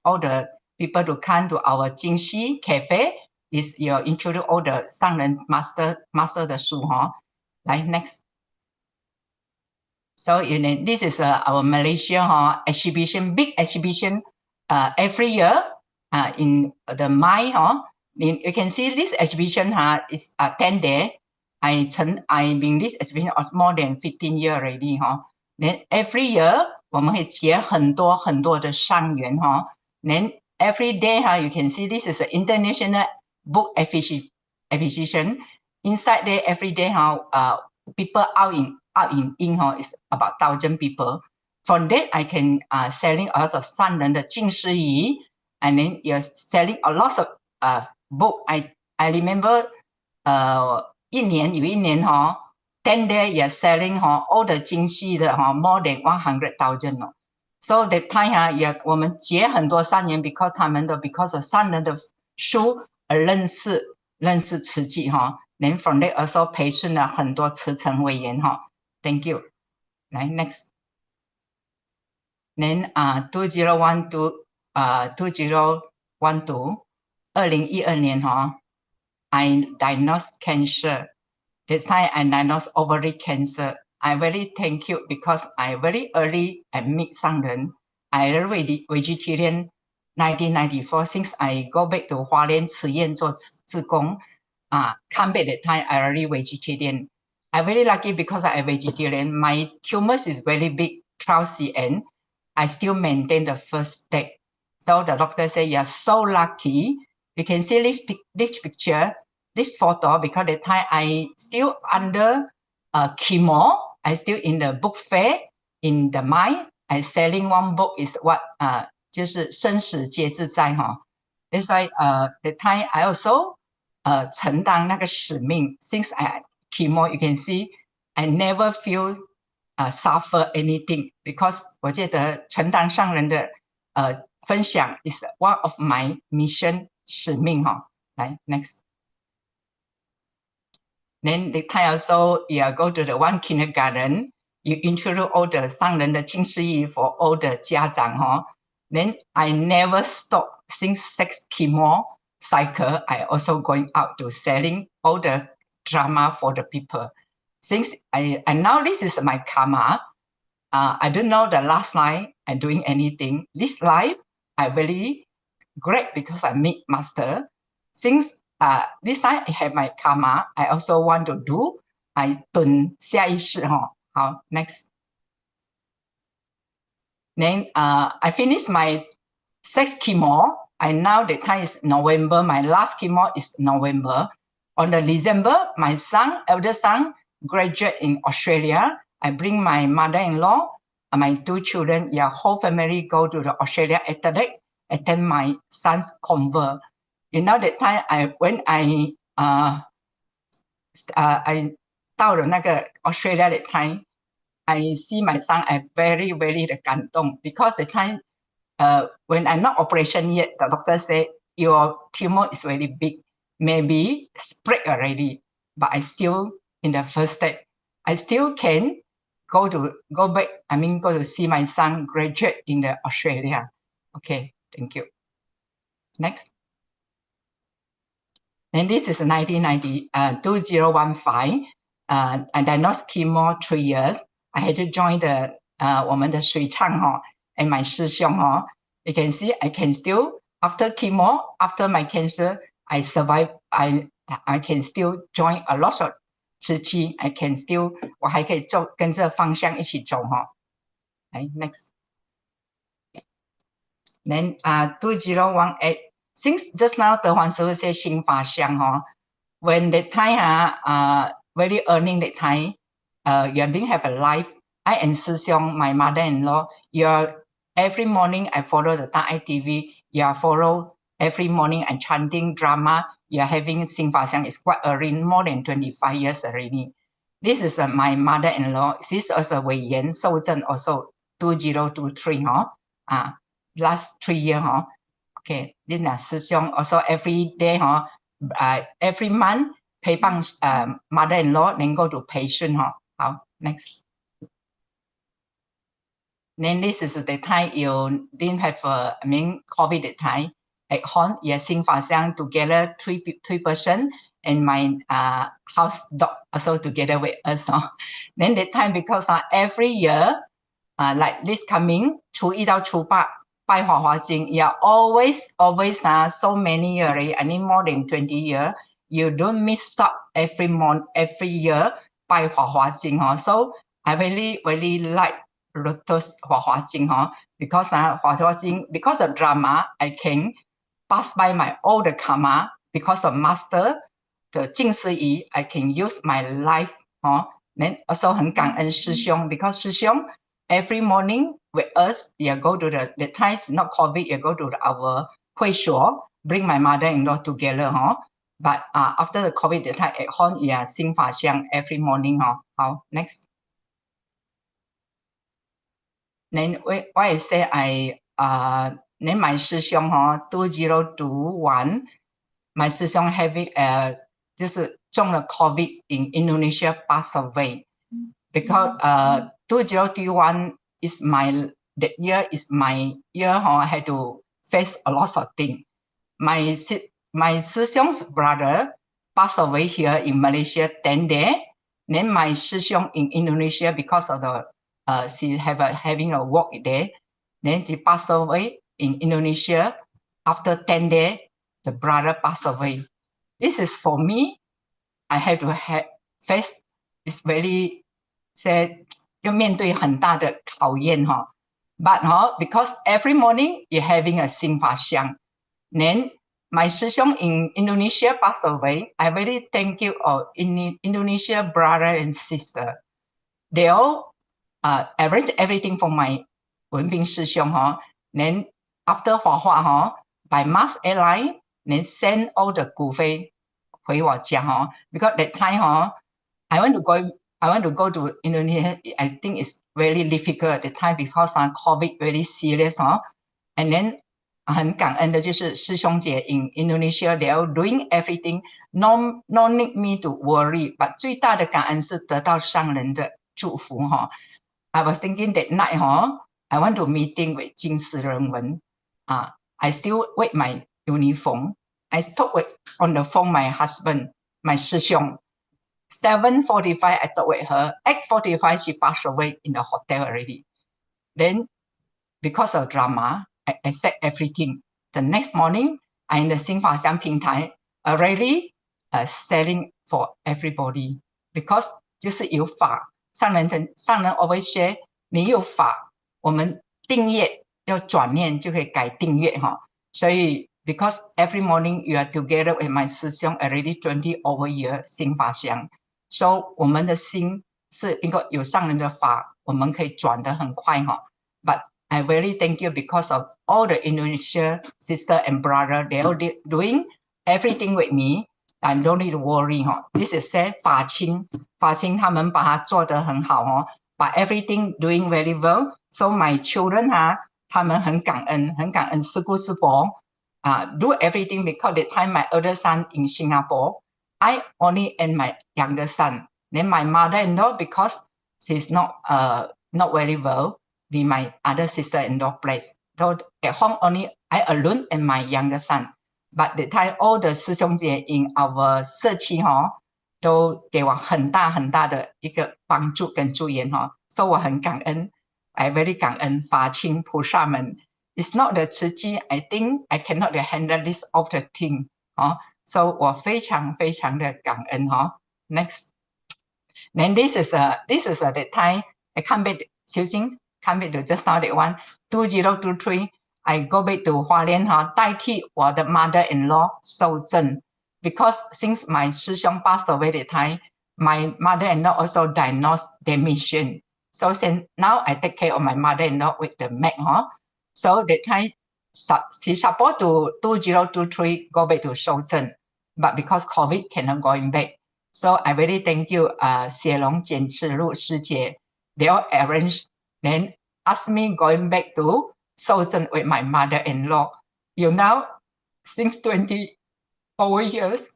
[SPEAKER 11] all the people to come to our 净师 cafe is you introduce all the 上人 master 的书来 next. So this is our Malaysia exhibition, big exhibition every year in the May. You can see this exhibition is 10 days. I've been this exhibition more than 15 years already. Then every year 我们会结很多的上缘Then every day you can see this is an international book exhibition. Inside there every day people out in is about 1,000 people. From that, I can selling a lot of 上人的净师仪 and then you're selling a lot of book. I remember 有一年 10 days you're selling all the 净师的more than 100,000 So that time 我们结很多上缘 because 他们的 because of 上人的书而认识慈济Then from there also 培训了很多慈诚委员Thank you. Next. Then 2012 2012年I diagnosed cancer. This time I diagnosed ovary cancer. I very thank you because I very early meet 上人. I already vegetarian 1994 since I go back to Hualien 慈院做志工. Come back that time I already vegetarian. I'm very lucky because I'm vegetarian. My tumors is very big, 12 cm. I still maintain the first step. So the doctor said, you're so lucky. You can see this picture, this photo, because the time I still under chemo. I still in the book fair in the mind. I selling one book is what 就是生死皆自在That's why the time I also 承担那个使命 since I chemo, you can see I never feel suffer anything because 我觉得承担上人的分享 is one of my mission 使命来 next. Then the time also you go to the one kindergarten, you introduce all the 上人的净师仪 for all the 家长Then I never stop since 6 chemo cycle. I also going out to selling all the drama for the people. Since and now this is my karma. I don't know the last life I'm doing anything. This life I very great because I meet master. Since this time I have my karma, I also want to do. I 等下一世好 next. Then I finished my 6 chemo. I now the time is November. My last chemo is November. On the December, my son, elder son, graduate in Australia. I bring my mother-in-law, my 2 children, whole family go to the Australia Adelaide, attend my son's convert. You know that time when I 到了那个 Australia that time, I see my son, I very 的感动 because the time when I'm not operation yet, the doctor said your tumor is very big, maybe spread already, but I still in the first step. I still can go to see my son graduate in the Australia. Okay, thank you. Next. And this is 2015. I diagnosed chemo 3 years. I had to join the 我们的水唱 and my 师兄 You can see I can still after chemo, after my cancer, I survive. I can still join a lot of 时期 I can still 我还可以走跟着方向一起走 Next. Then 2018. Since just now the Huang Sư say 新法相 when that time very earning that time you didn't have a life. I and Sư Xiong, my mother-in-law, every morning I follow the Tang TV. You follow every morning and chanting drama. You are having Sing Fa Xiang is quite early, more than 25 years already. This is my mother-in-law. This is a Wei Yan Shou Zhen also 2023 last 3 years Okay, this is 师兄 also every day every month 陪伴mother-in-law 能够 to 培训好 next. Then this is the time you didn't have COVID that time. At home, you sing Fa Xiang together 3 person and my house dog also together with us. Then that time because every year like this coming 初一到初八拜华华经 yeah always so many years I need more than 20 years you don't miss up every year 拜华华经 so I really like Lotus 华华经 because 华华经 because of drama I can pass by my all the karma because of master the 净思仪 I can use my life then also 很感恩师兄 because 师兄 every morning with us, you go to the times not COVID, you go to our 会所 bring my mother-in-law together, But after the COVID, the time at home, you sing Fa Xiang every morning, Next. Then why I say then my 师兄2021, my 师兄 having 就是中了 COVID in Indonesia passed away because 2021 is that year is my year I had to face a lot of things. My 师兄's brother passed away here in Malaysia 10 days. Then my 师兄 in Indonesia because of the she having a work there. Then she passed away in Indonesia. After 10 days, the brother passed away. This is for me. I have to face. It's very sad. 就面对很大的考验 But because every morning you're having a Sing Fa Xiang. Then my 师兄 in Indonesia passed away. I really thank you all Indonesia brother and sister. They all arrange everything for my 文彬师兄 Then after 华华 by mass airline, then send all the 骨灰回我家 Because that time I want to go to Indonesia. I think it's very difficult at the time because COVID very serious And then 很感恩的就是师兄姐 in Indonesia, they are doing everything. No need me to worry. But 最大的感恩是得到上人的祝福I was thinking that night I want to meeting with 金石人文 I still wear my uniform. I talk with on the phone my husband, my 师兄 7:45 I talked with her. 8:45 she passed away in the hotel already. Then because of drama, I said everything. The next morning, I in the 新法香平台 already selling for everybody because 就是有法，上人 always share 你有法，我们订阅要转念就可以改订阅所以 because every morning you are together with my 师兄 already 20 over years 新法香 so 我们的心是因为有上人的法，我们可以转得很快But I really thank you because of all the Indonesia sister and brother. They are doing everything with me. I don't need to worry This is say 法清他们把它做得很好But everything doing very well. So my children 他们很感恩师姑师伯do everything because the time my elder son in Singapore, I only and my younger son. Then my mother-in-law because she's not very well, my other sister-in-law place. though at home only I alone and my younger son. But the time all the 师兄姐 in our 社区都给我很大很大的一个帮助跟助言所以我很感恩 I very 感恩法亲菩萨们 It's not the 慈济 I think I cannot handle this of the thing so 我非常非常的感恩Next Then this is the time I come back Xiu Jing come back to just now that one 2023 I go back to Hualien 代替我的 mother-in-law 受证 because since my 师兄 passed away that time my mother-in-law also diagnosed dementia so since now I take care of my mother-in-law with the Mac so that time she supposed to 2023 go back to 受证 but because COVID cannot going back so I really thank you 谢龙简赤路师姐 they all arranged then ask me going back to 受证 with my mother-in-law. You know, since 20 over years,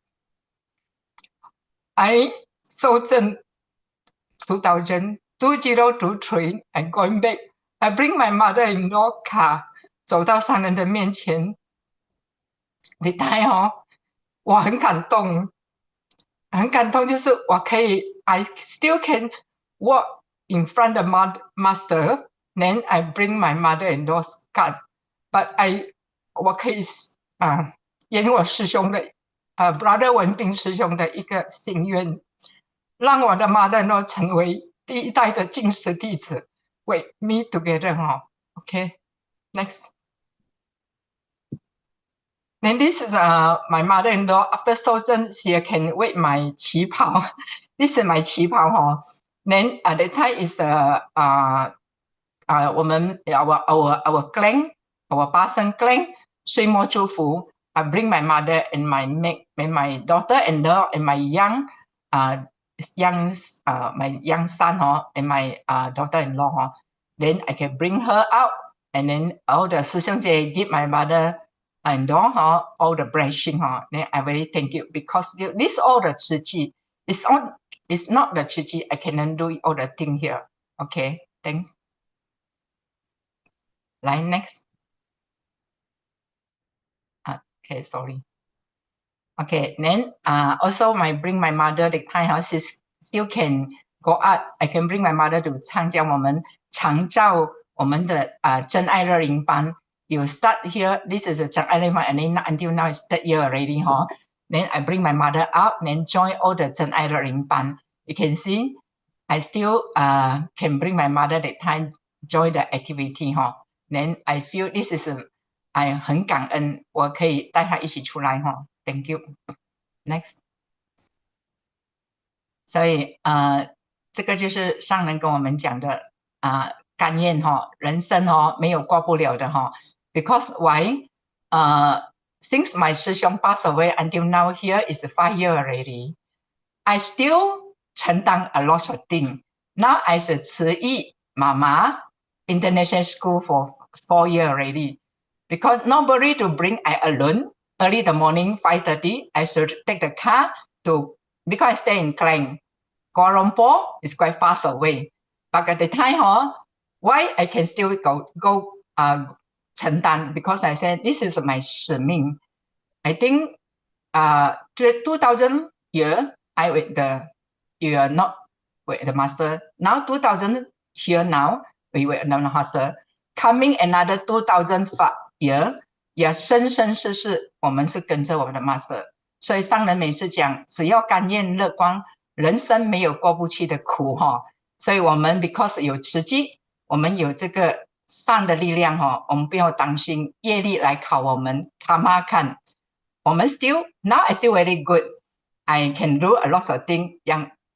[SPEAKER 11] I 受证 2023 and going back. I bring my mother-in-law car 走到三人的面前。你睇我很感动，很感动，就是我可以 I still can walk in front of master.Then I bring my mother-in-law's card, but 我可以沿我师兄的brother 文彬师兄的一个心愿，让我的 mother-in-law 成为第一代的净师弟子 ，with me together Okay, next. Then this is my mother-in-law. After 受证 she can wear my 旗袍 This is my 旗袍Then at that time is我们 our clan our 八生 clan 岁末祝福 I bring my mother and my daughter-in-law and my young my young son and my daughter-in-law then I can bring her out and then all the 师兄姐 give my mother-in-law all the blessing then I very thank you because this all the 慈济 it's not the 慈济 I cannot do all the thing here okay thanks Line next. Okay, sorry. Okay, then also bring my mother the time she still can go out. I can bring my mother to 参加我们长照我们的真爱乐龄班。You start here. This is a 真爱乐龄班, and then until now it's third year already. Then I bring my mother out, then join all the 真爱乐龄班. You can see, I still can bring my mother the time join the activity. Then I feel this is I 很感恩我可以带他一起出来Thank you. Next. 所以这个就是上人跟我们讲的甘愿人生没有过不了的Because why? Since my 师兄 passed away until now here is 5 years already. I still 承担 a lot of things. Now I 是慈义妈妈 international school for 4 years already because nobody to bring I alone early the morning 5:30 I should take the car to because I stay in Klang Kuala Lumpur is quite fast away but at the time why I can still go 承担 because I said this is my 使命 I think 2000 year I with the you are not with the master now 2000 here now we were another master coming another 2005 year 也生生世世我们是跟着我们的 master 所以上人每次讲只要甘愿乐观人生没有过不去的苦所以我们 because 有慈济我们有这个善的力量我们不要担心业力来考我们karma看我们 still now I still very good I can do a lot of things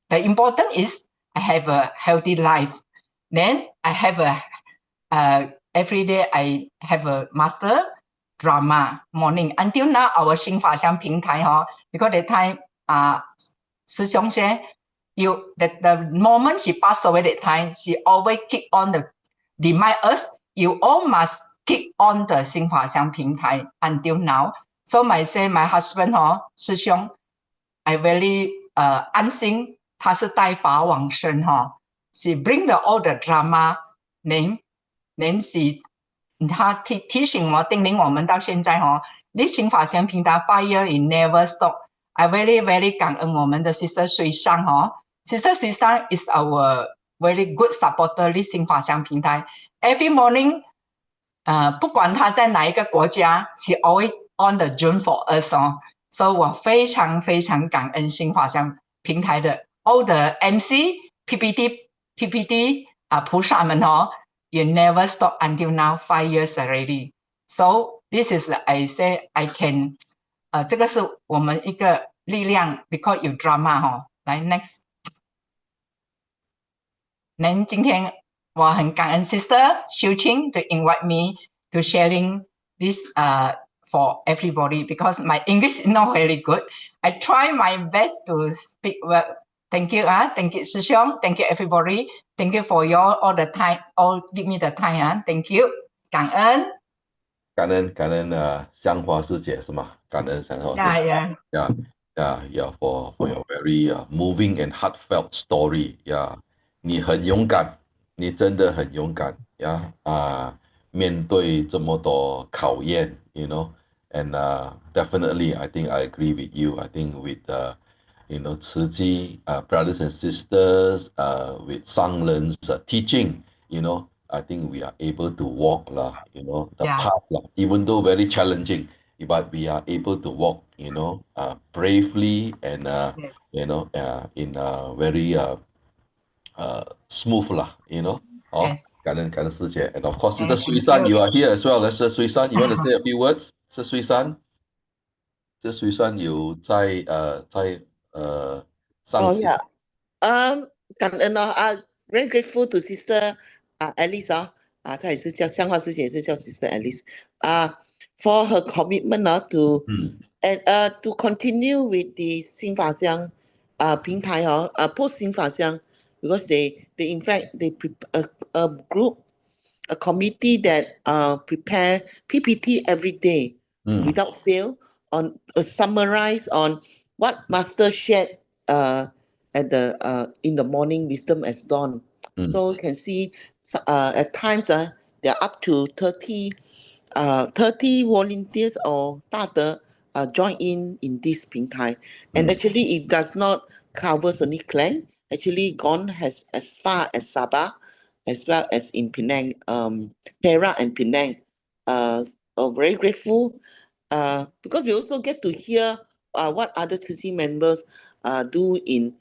[SPEAKER 11] the important is I have a healthy life then I have every day I have a master drama morning until now our 新法香平台because the time 师兄说 the moment she passed away that time she always keep on the remind us you all must keep on the 新法香平台 until now so my husband 师兄 I very 安心他是带法往生she bring all the drama then she 他提醒我、叮咛我们到现在哦，你新法香平台 5 year it never stop。I very very 感恩我们的 Sister 水上哦，Sister 水上 is our very good supporter 的新法香平台。Every morning，不管他在哪一个国家 ，she always on the Zoom for us 哦。所以我非常非常感恩新法香平台的 all the MC、PPT 菩萨们哦。You never stop until now 5 years already. So this is I say I can 这个是我们一个力量 because you drama 哈。来 next。那今天我很感恩 Sister Ching to invite me to sharing this for everybody because my English is not very good. I try my best to speak well. Thank you thank you 师兄 thank you everybody, thank you for your all the time, all give me the time thank you 感恩。
[SPEAKER 4] 感恩香华师姐是吗？感恩香华师姐。for your very moving and heartfelt story. 你很勇敢，你真的很勇敢面对这么多考验 you know, and definitely I think I agree with you. I think with you know, 慈济 brothers and sisters with 上人 teaching, you know, I think we are able to walk you know, the path even though very challenging, but we are able to walk, you know, bravely and you know, in a very smooth you know. 感恩师姐 and of course Sister Sui San, you are here as well. Sister Sui San, you want to say a few words? Sister Sui San, Sister Sui San 有在上次
[SPEAKER 3] 感恩very grateful to Sister Alice 她也是叫香花师姐，也是叫 Sister Alice for her commitment to and to continue with the 新法香平台post 新法香 because they in fact they prepare a group, a committee that prepare PPT every day without fail on summarize on what Master shared at the in the morning wisdom as dawn. So you can see at times they're up to 30 volunteers or 大德 join in this 平台 and actually it does not cover only Klang, actually gone as far as Sabah as well as in Penang, Perak and Penang. Very grateful because we also get to hear what other Tzu members do in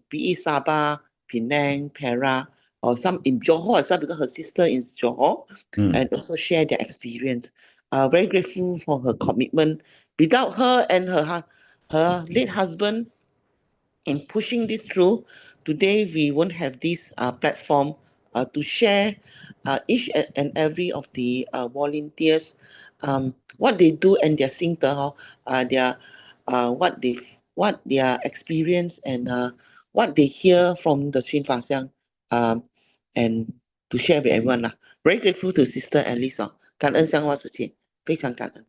[SPEAKER 3] be it Sabah, Penang, Perak, or some in Johor as well because her sister is Johor and also share their experience. Very grateful for her commitment. Without her and her late husband in pushing this through, today we won't have this platform to share each and every of the volunteers what they do and their 心得 their what their experience and what they hear from the 熏法香 and to share with everyone Very grateful to Sister Alice 感恩香花师姐，非常感恩。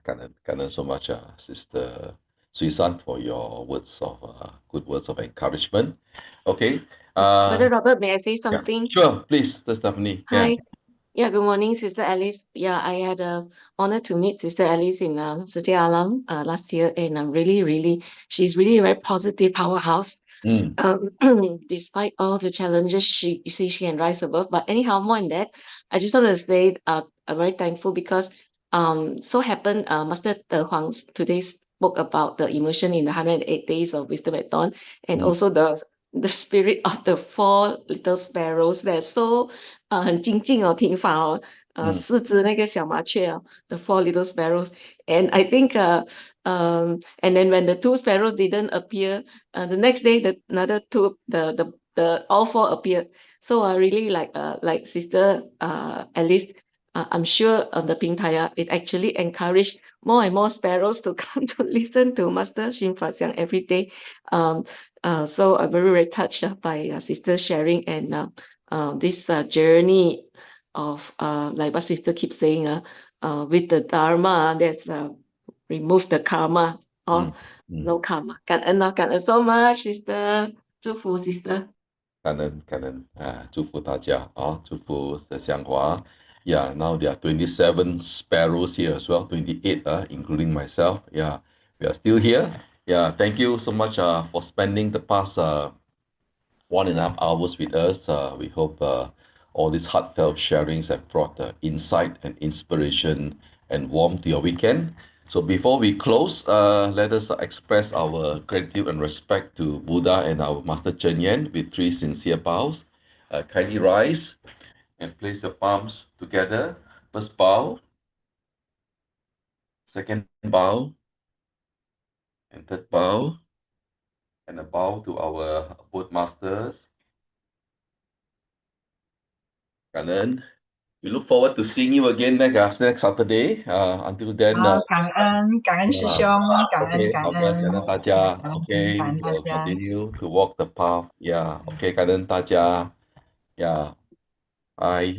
[SPEAKER 4] 感恩 so much Sister Sui San for your words of good words of encouragement. Okay.
[SPEAKER 12] Brother Robert, may I say something?
[SPEAKER 4] Sure, please, Sister Stephanie.
[SPEAKER 12] Hi. Yeah, good morning, Sister Alice. Yeah, I had the honor to meet Sister Alice in Siti Alam last year, and I'm she's really a very positive powerhouse. Despite all the challenges she can rise above. But anyhow, more than that, I just want to say I'm very thankful because so happened Master Huang today spoke about the immersion in the 108 days of wisdom at dawn, and also the spirit of the 4 little sparrows. They're so 很精进听法4只那个小麻雀the 4 little sparrows. And I think and then when the 2 sparrows didn't appear, the next day another 2 the all 4 appeared. So I really like Sister Alice, I'm sure the 平台 is actually encourage more and more sparrows to come to listen to Master Shin Fa Xiang every day. So I'm very touched by Sister sharing and this journey of like what Sister keeps saying with the Dharma, that's remove the karma no karma. 感恩 so much, Sister. 祝福 Sister.
[SPEAKER 4] 感恩祝福大家祝福香华 Yeah, now there are 27 sparrows here as well, 28, including myself. Yeah, we are still here. Yeah, thank you so much for spending the past 1.5 hours with us. We hope all these heartfelt sharings have brought insight and inspiration and warmth to your weekend. So before we close, let us express our gratitude and respect to Buddha and our Master Chen Yan with 3 sincere bows. Kindly rise and place your palms together. First bow, second bow, and third bow, and a bow to our both masters. Kanan. We look forward to seeing you again next Saturday. Until then,
[SPEAKER 11] 好，感恩师兄，感恩
[SPEAKER 4] okay,
[SPEAKER 11] 感
[SPEAKER 4] 好的，
[SPEAKER 11] 恩，
[SPEAKER 4] 感恩大家。
[SPEAKER 11] 感
[SPEAKER 4] Okay,
[SPEAKER 11] 恩大
[SPEAKER 4] we'll
[SPEAKER 11] 家。
[SPEAKER 4] continue to walk the path. Yeah, okay, 感恩大家。Yeah, bye.